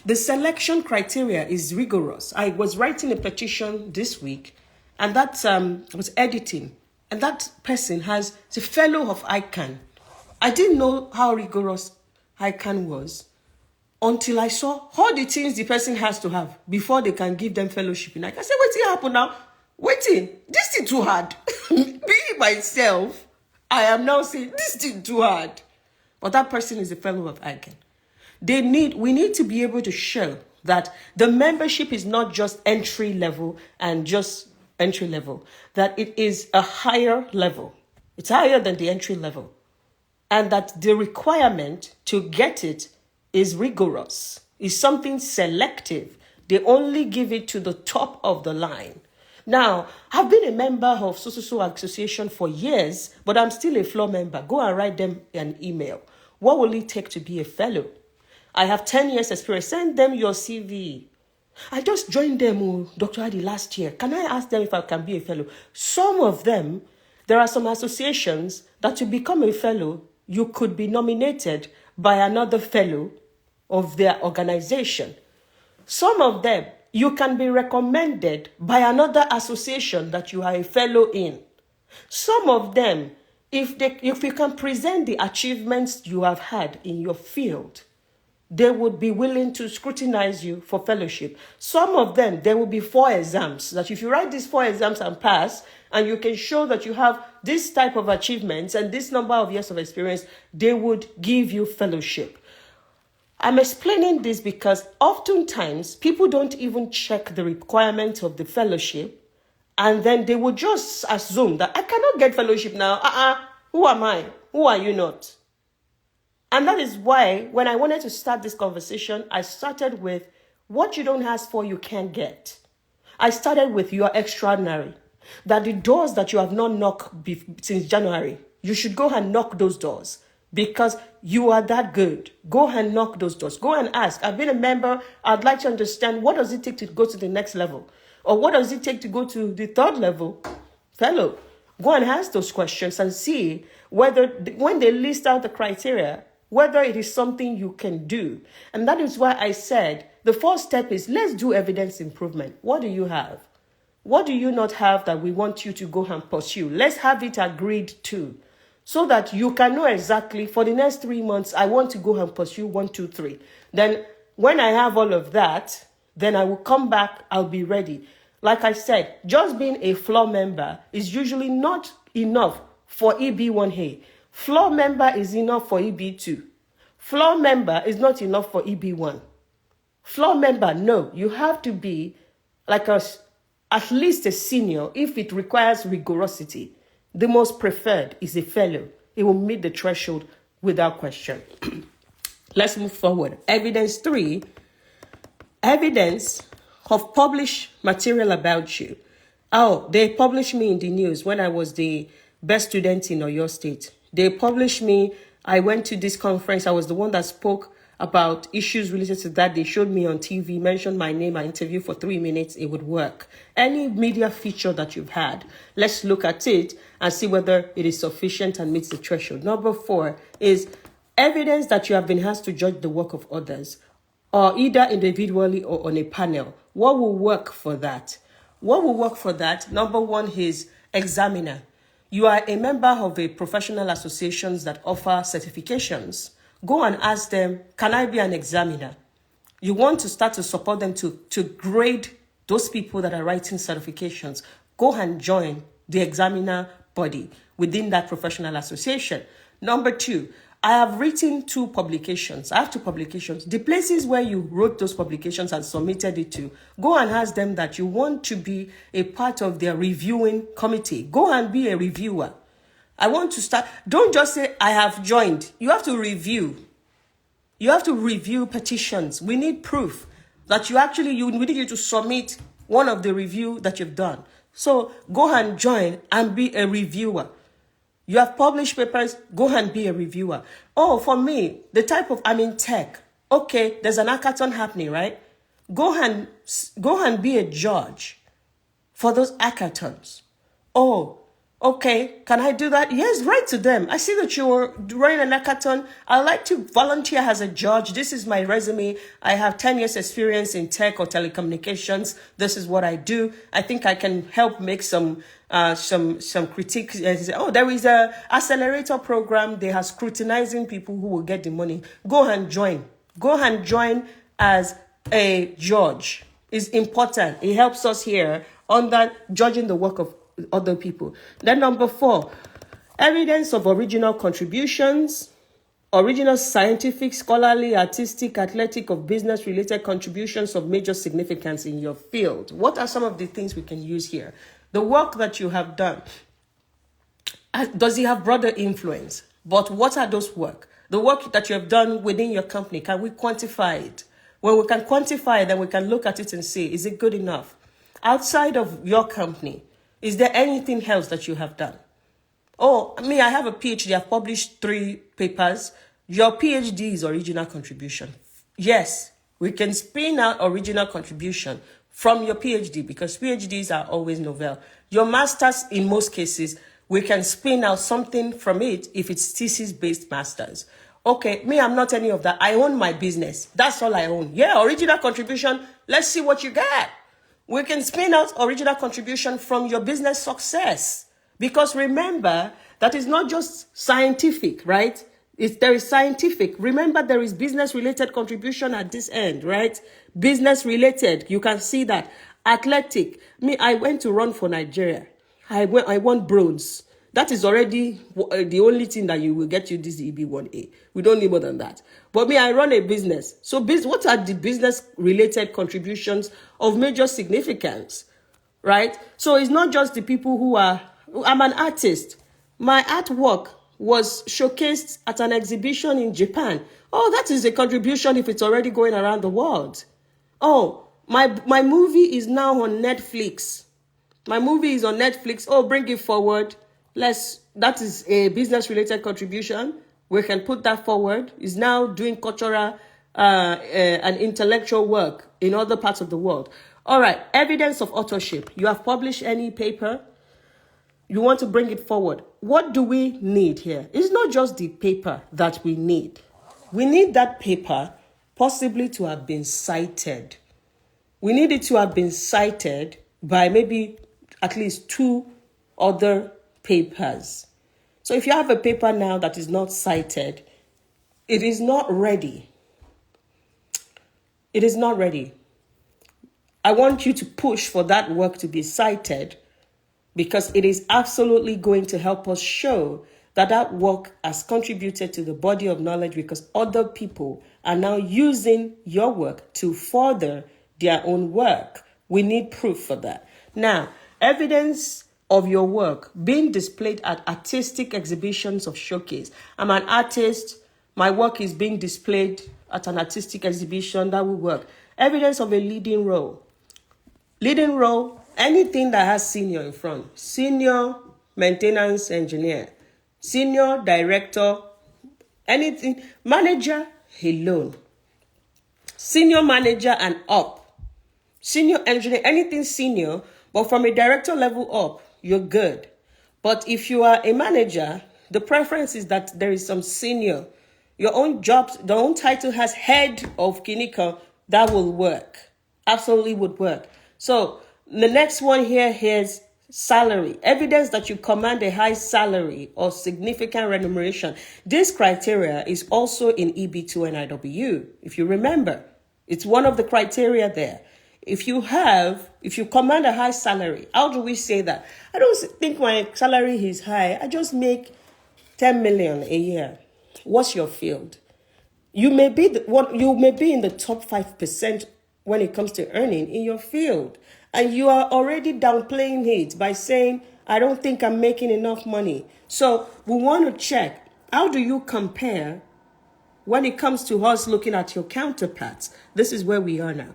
The selection criteria is rigorous. I was writing a petition this week, and that was editing, and that person is a fellow of ICANN. I didn't know how rigorous ICANN was until I saw all the things the person has to have before they can give them fellowship. And I said, what's happen now? Waiting, this thing too hard. Me myself, I am now saying this thing too hard. But that person is a fellow of ICANN. We need to be able to show that the membership is not just entry level and just entry level, that it is a higher level. It's higher than the entry level. And that the requirement to get it is rigorous, is something selective. They only give it to the top of the line. Now, I've been a member of so association for years, but I'm still a floor member. Go and write them an email. What will it take to be a fellow? I have 10 years experience. Send them your CV. I just joined them, Dr. Adi, last year. Can I ask them if I can be a fellow? Some of them, there are some associations that to become a fellow, you could be nominated by another fellow of their organization. Some of them, you can be recommended by another association that you are a fellow in. Some of them, if you can present the achievements you have had in your field, they would be willing to scrutinize you for fellowship. Some of them, there will be 4 exams, that if you write these 4 exams and pass, and you can show that you have this type of achievements and this number of years of experience, they would give you fellowship. I'm explaining this because oftentimes people don't even check the requirements of the fellowship, and then they will just assume that I cannot get fellowship now. Who am I? Who are you not? And that is why when I wanted to start this conversation, I started with what you don't ask for, you can't get. I started with you are extraordinary. That the doors that you have not knocked since January, you should go and knock those doors because you are that good. Go and knock those doors. Go and ask. I've been a member. I'd like to understand what does it take to go to the next level? Or what does it take to go to the 3rd level? Fellow, go and ask those questions and see whether when they list out the criteria, whether it is something you can do. And that is why I said the first step is let's do evidence improvement. What do you have? What do you not have that we want you to go and pursue? Let's have it agreed to so that you can know exactly for the next 3 months, I want to go and pursue 1, 2, 3. Then when I have all of that, then I will come back, I'll be ready. Like I said, just being a floor member is usually not enough for EB1A. Floor member is enough for EB2. Floor member is not enough for EB1. Floor member, no, you have to be like at least a senior if it requires rigorosity. The most preferred is a fellow. It will meet the threshold without question. Let's move forward. Evidence 3, evidence of published material about you. Oh, they published me in the news when I was the best student in Oyo State. They published me. I went to this conference. I was the one that spoke about issues related to that. They showed me on TV, mentioned my name. I interviewed for 3 minutes. It would work. Any media feature that you've had, let's look at it and see whether it is sufficient and meets the threshold. Number 4 is evidence that you have been asked to judge the work of others, or either individually or on a panel. What will work for that? What will work for that? Number 1 is examiner. You are a member of a professional associations that offer certifications. Go and ask them, can I be an examiner? You want to start to support them to grade those people that are writing certifications. Go and join the examiner body within that professional association. Number 2, I have written 2 publications. I have 2 publications. The places where you wrote those publications and submitted it to, go and ask them that you want to be a part of their reviewing committee. Go and be a reviewer. I want to start. Don't just say, I have joined. You have to review. You have to review petitions. We need proof that we need you to submit one of the review that you've done. So go and join and be a reviewer. You have published papers, go and be a reviewer. Oh, for me, I'm in tech. Okay, there's an hackathon happening, right? Go and be a judge for those hackathons. Oh, okay, can I do that? Yes, write to them. I see that you're running an hackathon. I'd like to volunteer as a judge. This is my resume. I have 10 years experience in tech or telecommunications. This is what I do. I think I can help make some critiques. Oh, there is a accelerator program. They are scrutinizing people who will get the money. Go and join. Go and join as a judge. It's important. It helps us here on that judging the work of other people. Then number 4, evidence of original contributions, original scientific, scholarly, artistic, athletic, or business-related contributions of major significance in your field. What are some of the things we can use here? The work that you have done, does it have broader influence? But what are those work? The work that you have done within your company, can we quantify it? When we can quantify it, then we can look at it and say, is it good enough? Outside of your company, is there anything else that you have done? Oh, I have a PhD. I've published 3 papers. Your PhD is original contribution. Yes, we can spin out original contribution from your PhD because PhDs are always novel. Your master's, in most cases, we can spin out something from it if it's thesis-based masters. Okay, me, I'm not any of that. I own my business. That's all I own. Yeah, original contribution. Let's see what you got. We can spin out original contribution from your business success. Because remember, that is not just scientific, right? There is scientific. Remember, there is business-related contribution at this end, right? Business-related. You can see that. Athletic. Me, I went to run for Nigeria. I won bronze. That is already the only thing that you will get you this EB1A. We don't need more than that. But me, I run a business. So what are the business-related contributions of major significance, right? So it's not just the people who are... I'm an artist. My artwork was showcased at an exhibition in Japan. Oh, that is a contribution if it's already going around the world. Oh, my movie is now on Netflix. My movie is on Netflix. Oh, bring it forward. That is a business-related contribution. We can put that forward. It's now doing cultural and intellectual work in other parts of the world. All right, evidence of authorship. You have published any paper. You want to bring it forward. What do we need here? It's not just the paper that we need. We need that paper possibly to have been cited. We need it to have been cited by maybe at least 2 other papers. So if you have a paper now that is not cited, it is not ready. It is not ready. I want you to push for that work to be cited because it is absolutely going to help us show that that work has contributed to the body of knowledge because other people are now using your work to further their own work. We need proof for that. Now, evidence of your work being displayed at artistic exhibitions of showcase. I'm an artist. My work is being displayed at an artistic exhibition. That will work. Evidence of a leading role. Leading role, anything that has senior in front. Senior maintenance engineer. Senior director. Anything. Manager alone. Senior manager and up. Senior engineer, anything senior, but from a director level up, you're good. But if you are a manager, the preference is that there is some senior. Your own job, the own title has head of clinical, that will work. Absolutely would work. So the next one here is salary. Evidence that you command a high salary or significant remuneration. This criteria is also in EB2NIW. If you remember, it's one of the criteria there. If you command a high salary, how do we say that? I don't think my salary is high. I just make 10 million a year. What's your field? You may be in the top 5% when it comes to earning in your field. And you are already downplaying it by saying, I don't think I'm making enough money. So we want to check, how do you compare when it comes to us looking at your counterparts? This is where we are now.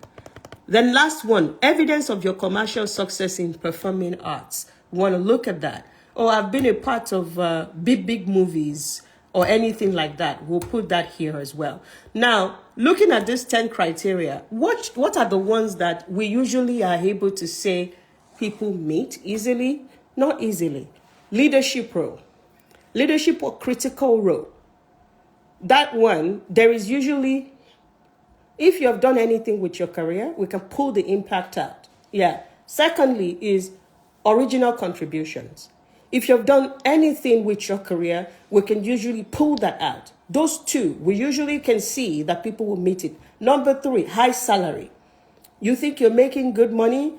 Then last one, evidence of your commercial success in performing arts. We want to look at that. Oh, I've been a part of big movies or anything like that. We'll put that here as well. Now, looking at these 10 criteria, what are the ones that we usually are able to say people meet easily? Not easily. Leadership role. Leadership or critical role. That one, there is usually... If you have done anything with your career, we can pull the impact out. Yeah. Secondly is original contributions. If you've done anything with your career, we can usually pull that out. Those two, we usually can see that people will meet it. Number 3, high salary. You think you're making good money?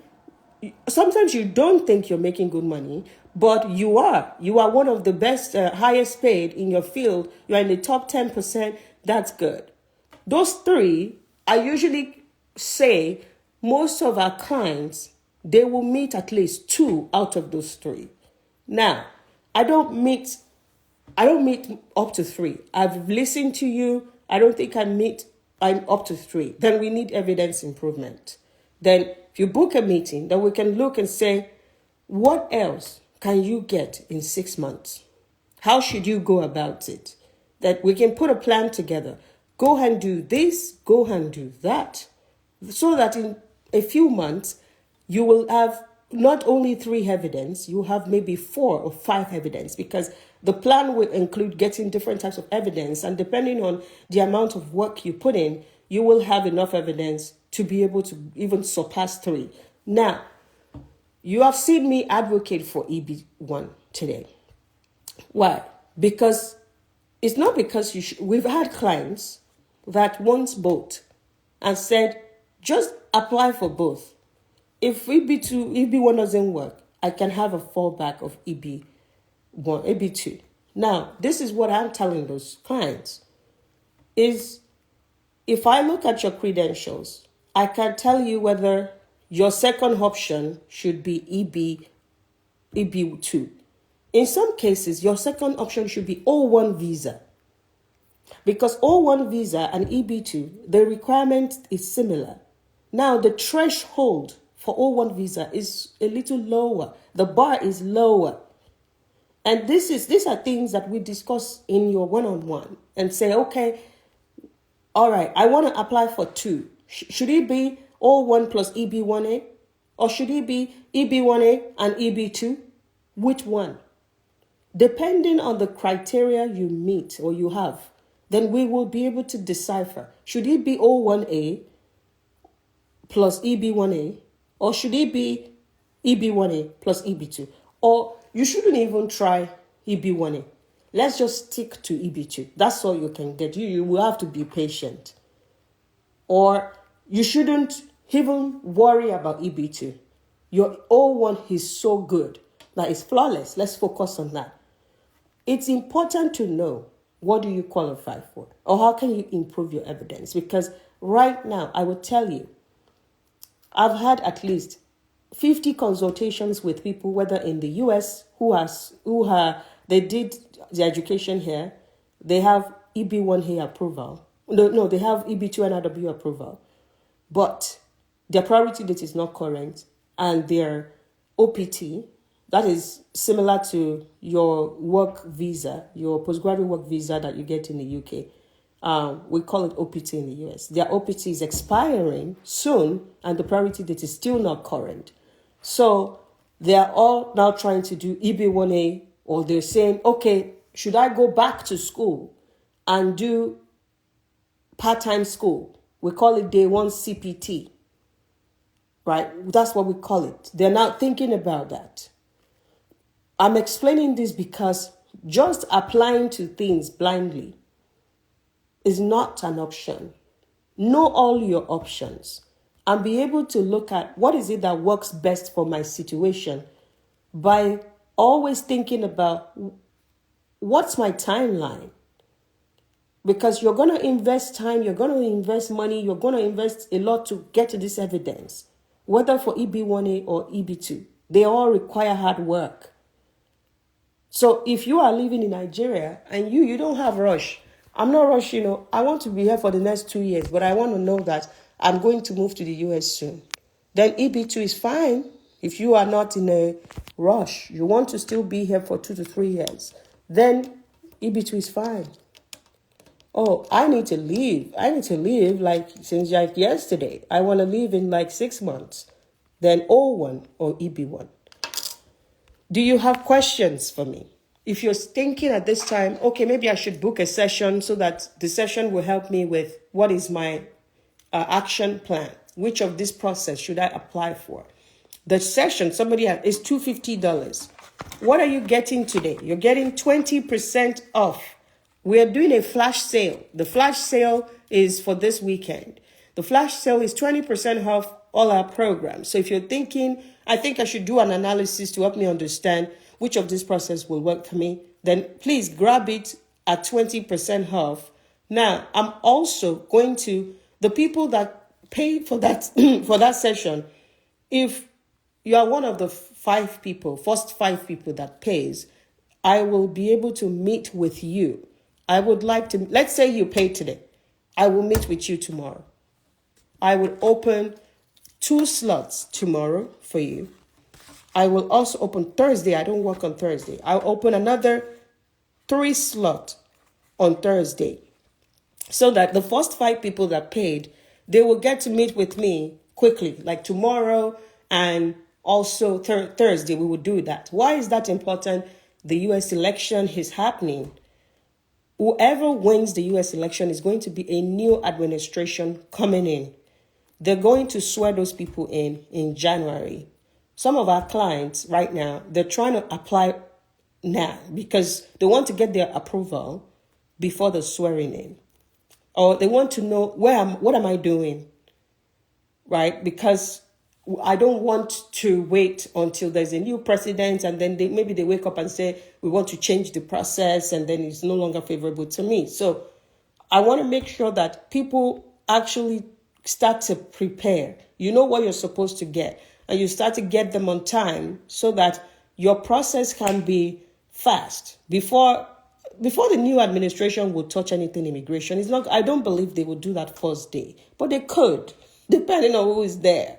Sometimes you don't think you're making good money, but you are. You are one of the best, highest paid in your field. You're in the top 10%. That's good. Those 3, I usually say most of our clients, they will meet at least 2 out of those 3. Now, I don't meet up to 3. I've listened to you. I don't think I'm up to 3. Then we need evidence improvement. Then if you book a meeting, then we can look and say, what else can you get in 6 months? How should you go about it? That we can put a plan together. go and do this, go and do that, so that in a few months, you will have not only 3 evidence, you have maybe 4 or 5 evidence, because the plan will include getting different types of evidence, and depending on the amount of work you put in, you will have enough evidence to be able to even surpass 3. Now, you have seen me advocate for EB1 today. Why? Because it's not because we've had clients that want both and said, just apply for both. If EB1 doesn't work, I can have a fallback of EB2. Now, this is what I'm telling those clients, is if I look at your credentials, I can tell you whether your second option should be EB2. In some cases, your second option should be O1 visa. Because O1 visa and EB2, the requirement is similar. Now, the threshold for O1 visa is a little lower. The bar is lower. And these are things that we discuss in your one-on-one and say, okay, all right, I want to apply for 2. Should it be O1 plus EB1A? Or should it be EB1A and EB2? Which one? Depending on the criteria you meet or you have, then we will be able to decipher. Should it be O1A plus EB1A? Or should it be EB1A plus EB2? Or you shouldn't even try EB1A. Let's just stick to EB2. That's all you can get. You will have to be patient. Or you shouldn't even worry about EB2. Your O1 is so good that it's flawless. Let's focus on that. It's important to know, what do you qualify for? Or how can you improve your evidence? Because right now, I will tell you, I've had at least 50 consultations with people, whether in the US, they did the education here, they have EB1A approval. No, they have EB2NIW approval, but their priority date is not current, and their OPT, that is similar to your work visa, your postgraduate work visa that you get in the UK. We call it OPT in the US. Their OPT is expiring soon, and the priority date is still not current. So they are all now trying to do EB1A, or they're saying, okay, should I go back to school and do part-time school? We call it day 1 CPT, right? That's what we call it. They're now thinking about that. I'm explaining this because just applying to things blindly is not an option. Know all your options and be able to look at what is it that works best for my situation by always thinking about what's my timeline. Because you're going to invest time, you're going to invest money, you're going to invest a lot to get to this evidence, whether for EB1A or EB2. They all require hard work. So if you are living in Nigeria and you don't have rush, I'm not rushing, I want to be here for the next 2 years, but I want to know that I'm going to move to the US soon. Then EB2 is fine if you are not in a rush. You want to still be here for 2 to 3 years. Then EB2 is fine. Oh, I need to leave. Since yesterday. I want to leave in 6 months. Then O1 or EB1. Do you have questions for me? If you're thinking at this time, okay, maybe I should book a session so that the session will help me with what is my action plan. Which of this process should I apply for? The session, is $250. What are you getting today? You're getting 20% off. We are doing a flash sale. The flash sale is for this weekend. The flash sale is 20% off all our programs. So if you're thinking, I think I should do an analysis to help me understand which of this process will work for me, then please grab it at 20% off. Now, I'm also going to, the people that pay for that for that session, if you are one of the first 5 people that pays, I will be able to meet with you. I would like to, let's say you pay today. I will meet with you tomorrow. I will open 2 slots tomorrow for you. I will also open Thursday. I don't work on Thursday. I'll open another 3 slots on Thursday. so that the first 5 people that paid, they will get to meet with me quickly, like tomorrow, and also Thursday we will do that. Why is that important? The US election is happening. Whoever wins the US election is going to be a new administration coming in. They're going to swear those people in January. Some of our clients right now, they're trying to apply now because they want to get their approval before the swearing in. Or they want to know what am I doing, right? Because I don't want to wait until there's a new president and then maybe they wake up and say, we want to change the process, and then it's no longer favorable to me. So I want to make sure that people actually start to prepare. You know what you're supposed to get, and you start to get them on time so that your process can be fast before the new administration will touch anything immigration. It's not. I don't believe they will do that first day, but they could, depending on who is there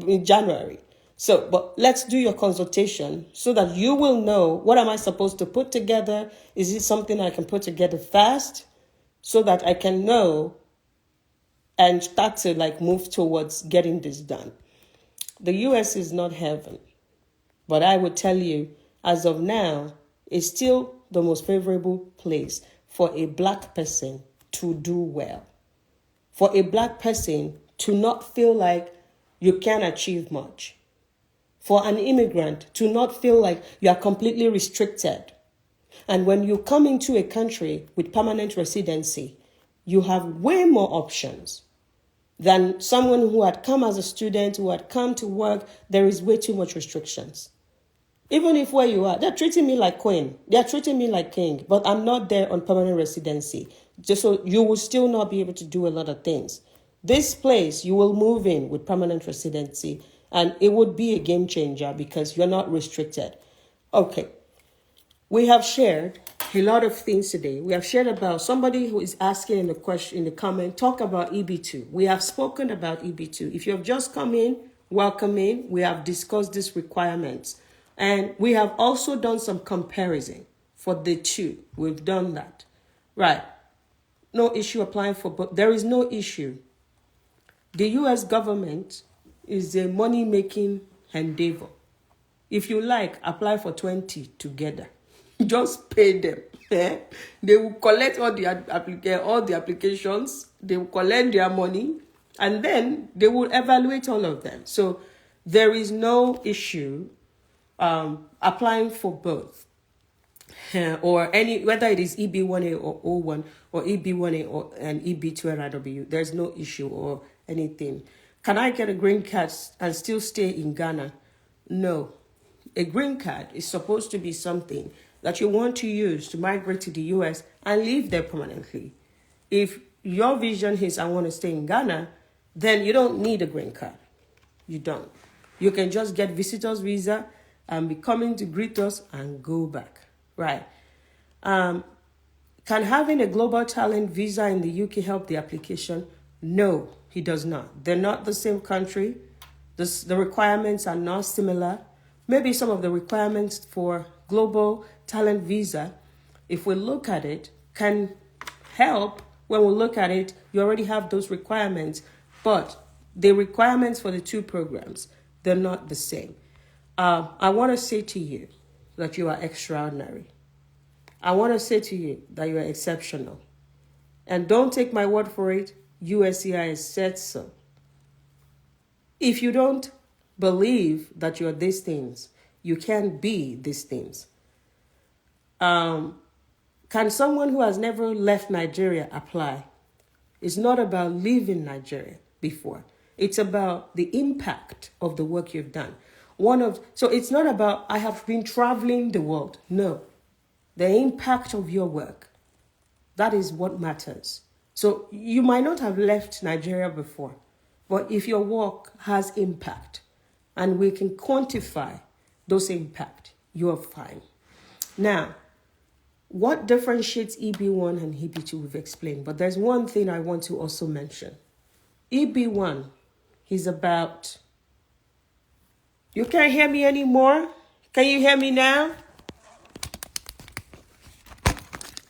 in January. So, but let's do your consultation so that you will know, what am I supposed to put together? Is it something I can put together fast so that I can know and start to move towards getting this done? The US is not heaven, but I would tell you, as of now, it's still the most favorable place for a black person to do well. For a black person to not feel like you can't achieve much. For an immigrant to not feel like you are completely restricted. And when you come into a country with permanent residency, you have way more options than someone who had come as a student, who had come to work. There is way too much restrictions. Even if where you are, they're treating me like queen. They're treating me like king, but I'm not there on permanent residency. Just so you will still not be able to do a lot of things. This place, you will move in with permanent residency, and it would be a game changer because you're not restricted. Okay. We have shared a lot of things today. We have shared about somebody who is asking in the question, in the comment, talk about EB2. We have spoken about EB2. If you have just come in, welcome in. We have discussed these requirements. And we have also done some comparison for the two. We've done that. Right. No issue applying for both. There is no issue. The US government is a money-making endeavor. If you like, apply for 20 together. Just pay them. They will collect all the applications. They will collect their money. And then they will evaluate all of them. So there is no issue applying for both. Or any, whether it is EB1A or O1 or EB1A and EB2NIW, there's no issue or anything. Can I get a green card and still stay in Ghana? No. A green card is supposed to be something that you want to use to migrate to the US and live there permanently. If your vision is, I want to stay in Ghana, then you don't need a green card. You don't. You can just get visitor's visa and be coming to greet us and go back. Right. Can having a global talent visa in the UK help the application? No, it does not. They're not the same country. The requirements are not similar. Maybe some of the requirements for global talent visa, if we look at it, can help. When we look at it, you already have those requirements, but the requirements for the two programs, they're not the same. I want to say to you that you are extraordinary. I want to say to you that you are exceptional. And don't take my word for it. USCIS said so. If you don't believe that you're these things, you can't be these things. Can someone who has never left Nigeria apply? It's not about leaving Nigeria before. It's about the impact of the work you've done. So it's not about, I have been traveling the world. No. The impact of your work. That is what matters. So you might not have left Nigeria before, but if your work has impact and we can quantify those impact, you are fine. Now, what differentiates EB1 and EB2 we've explained, but there's one thing I want to also mention. EB1 is about, you can't hear me anymore? Can you hear me now?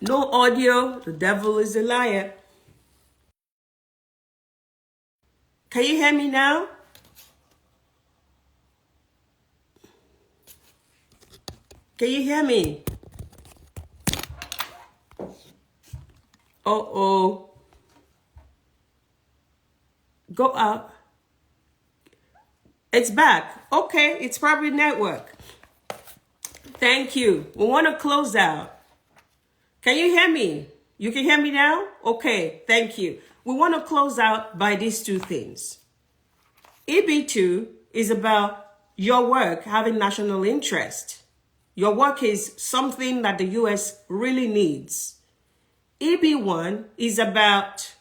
No audio, the devil is a liar. Can you hear me now? Can you hear me? Uh-oh. Go out. It's back. Okay, it's probably network. Thank you. We want to close out. Can you hear me? You can hear me now? Okay, thank you. We want to close out by these two things. EB2 is about your work having national interest. Your work is something that the US really needs. EB1 is about,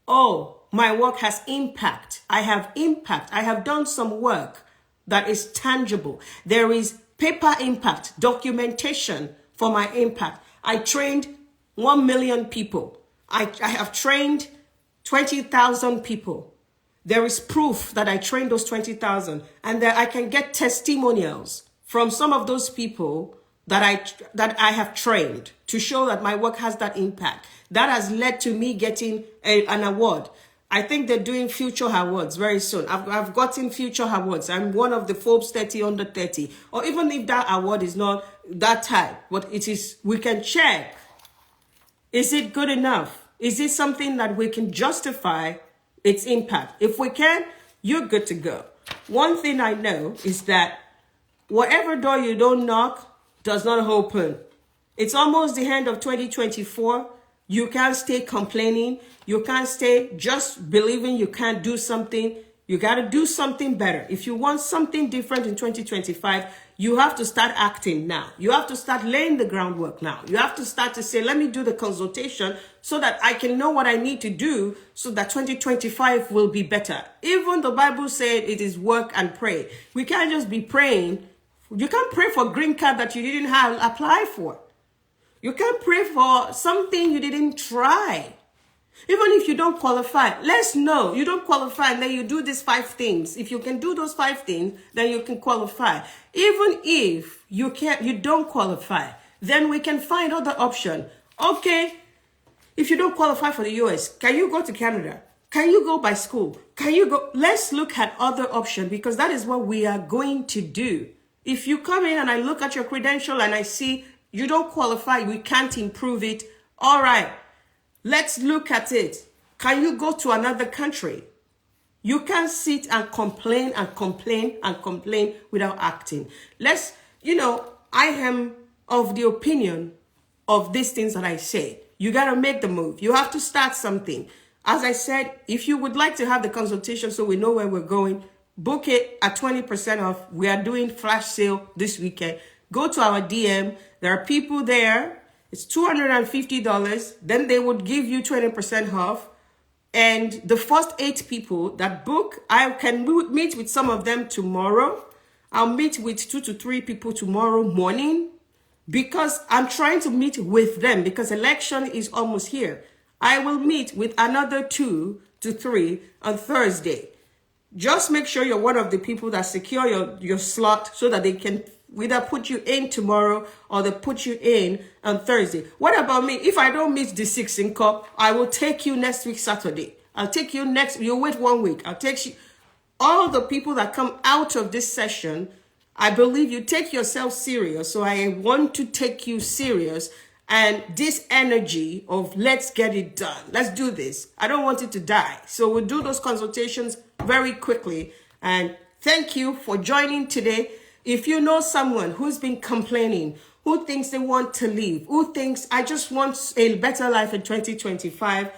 oh, my work has impact. I have impact. I have done some work that is tangible. There is paper impact, documentation for my impact. I trained 1 million people. I have trained 20,000 people. There is proof that I trained those 20,000, and that I can get testimonials from some of those people that I have trained to show that my work has that impact. That has led to me getting an award. I think they're doing future awards very soon. I've gotten future awards. I'm one of the Forbes 30 under 30. Or even if that award is not that type, but it is, we can check. Is it good enough? Is it something that we can justify its impact? If we can, you're good to go. One thing I know is that whatever door you don't knock does not open. It's almost the end of 2024. You can't stay complaining. You can't stay just believing you can't do something. You got to do something better. If you want something different in 2025, you have to start acting now. You have to start laying the groundwork now. You have to start to say, let me do the consultation so that I can know what I need to do so that 2025 will be better. Even the Bible said it is work and pray. We can't just be praying. You can't pray for a green card that you didn't apply for. You can't pray for something you didn't try. Even if you don't qualify, let's know you don't qualify, and then you do these 5 things. If you can do those 5 things, then you can qualify. Even if you don't qualify, then we can find other option. Okay, if you don't qualify for the US, can you go to Canada? Can you go by school? Can you go? Let's look at other options, because that is what we are going to do. If you come in and I look at your credential and I see you don't qualify, we can't improve it. All right. Let's look at it. Can you go to another country? You can't sit and complain and complain and complain without acting. I am of the opinion of these things that I say. You got to make the move. You have to start something. As I said, if you would like to have the consultation so we know where we're going, book it at 20% off. We are doing flash sale this weekend. Go to our DM. There are people there. It's $250. Then they would give you 20% off. And the first 8 people that book, I can meet with some of them tomorrow. I'll meet with 2 to 3 people tomorrow morning, because I'm trying to meet with them because election is almost here. I will meet with another 2 to 3 on Thursday. Just make sure you're one of the people that secure your slot so that they can either put you in tomorrow or they put you in on Thursday. What about me? If I don't meet the 6 in cup, I will take you next week, Saturday. I'll take you you wait 1 week. I'll take you. All the people that come out of this session, I believe you take yourself serious. So I want to take you serious. And this energy of let's get it done. Let's do this. I don't want it to die. So we'll do those consultations very quickly. And thank you for joining today. If you know someone who's been complaining, who thinks they want to leave, who thinks I just want a better life in 2025,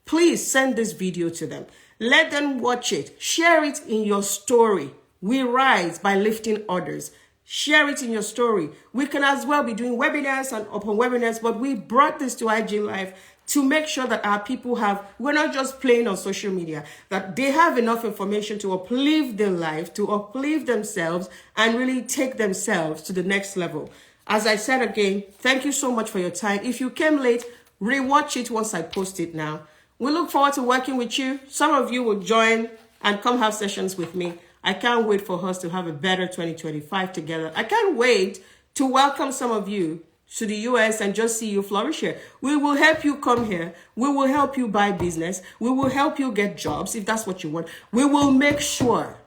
please send this video to them. Let them watch it. Share it in your story. We rise by lifting others. Share it in your story. We can as well be doing webinars and upon webinars, but we brought this to IG Live to make sure that our people we're not just playing on social media, that they have enough information to uplift their life, to uplift themselves, and really take themselves to the next level. As I said again, thank you so much for your time. If you came late, rewatch it once I post it now. We look forward to working with you. Some of you will join and come have sessions with me. I can't wait for us to have a better 2025 together. I can't wait to welcome some of you to the US and just see you flourish here. We will help you come here. We will help you buy business. We will help you get jobs if that's what you want. We will make sure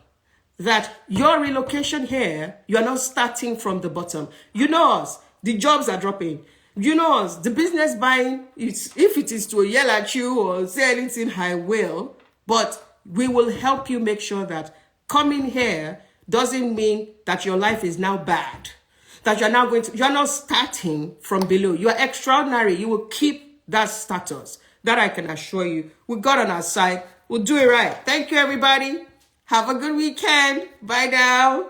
that your relocation here, you're not starting from the bottom. You know us, the jobs are dropping. You know us, the business buying, if it is to yell at you or say anything, I will. But we will help you make sure that coming here doesn't mean that your life is now bad. That you're not starting from below. You are extraordinary. You will keep that status. That I can assure you. We got on our side. We'll do it right. Thank you, everybody. Have a good weekend. Bye now.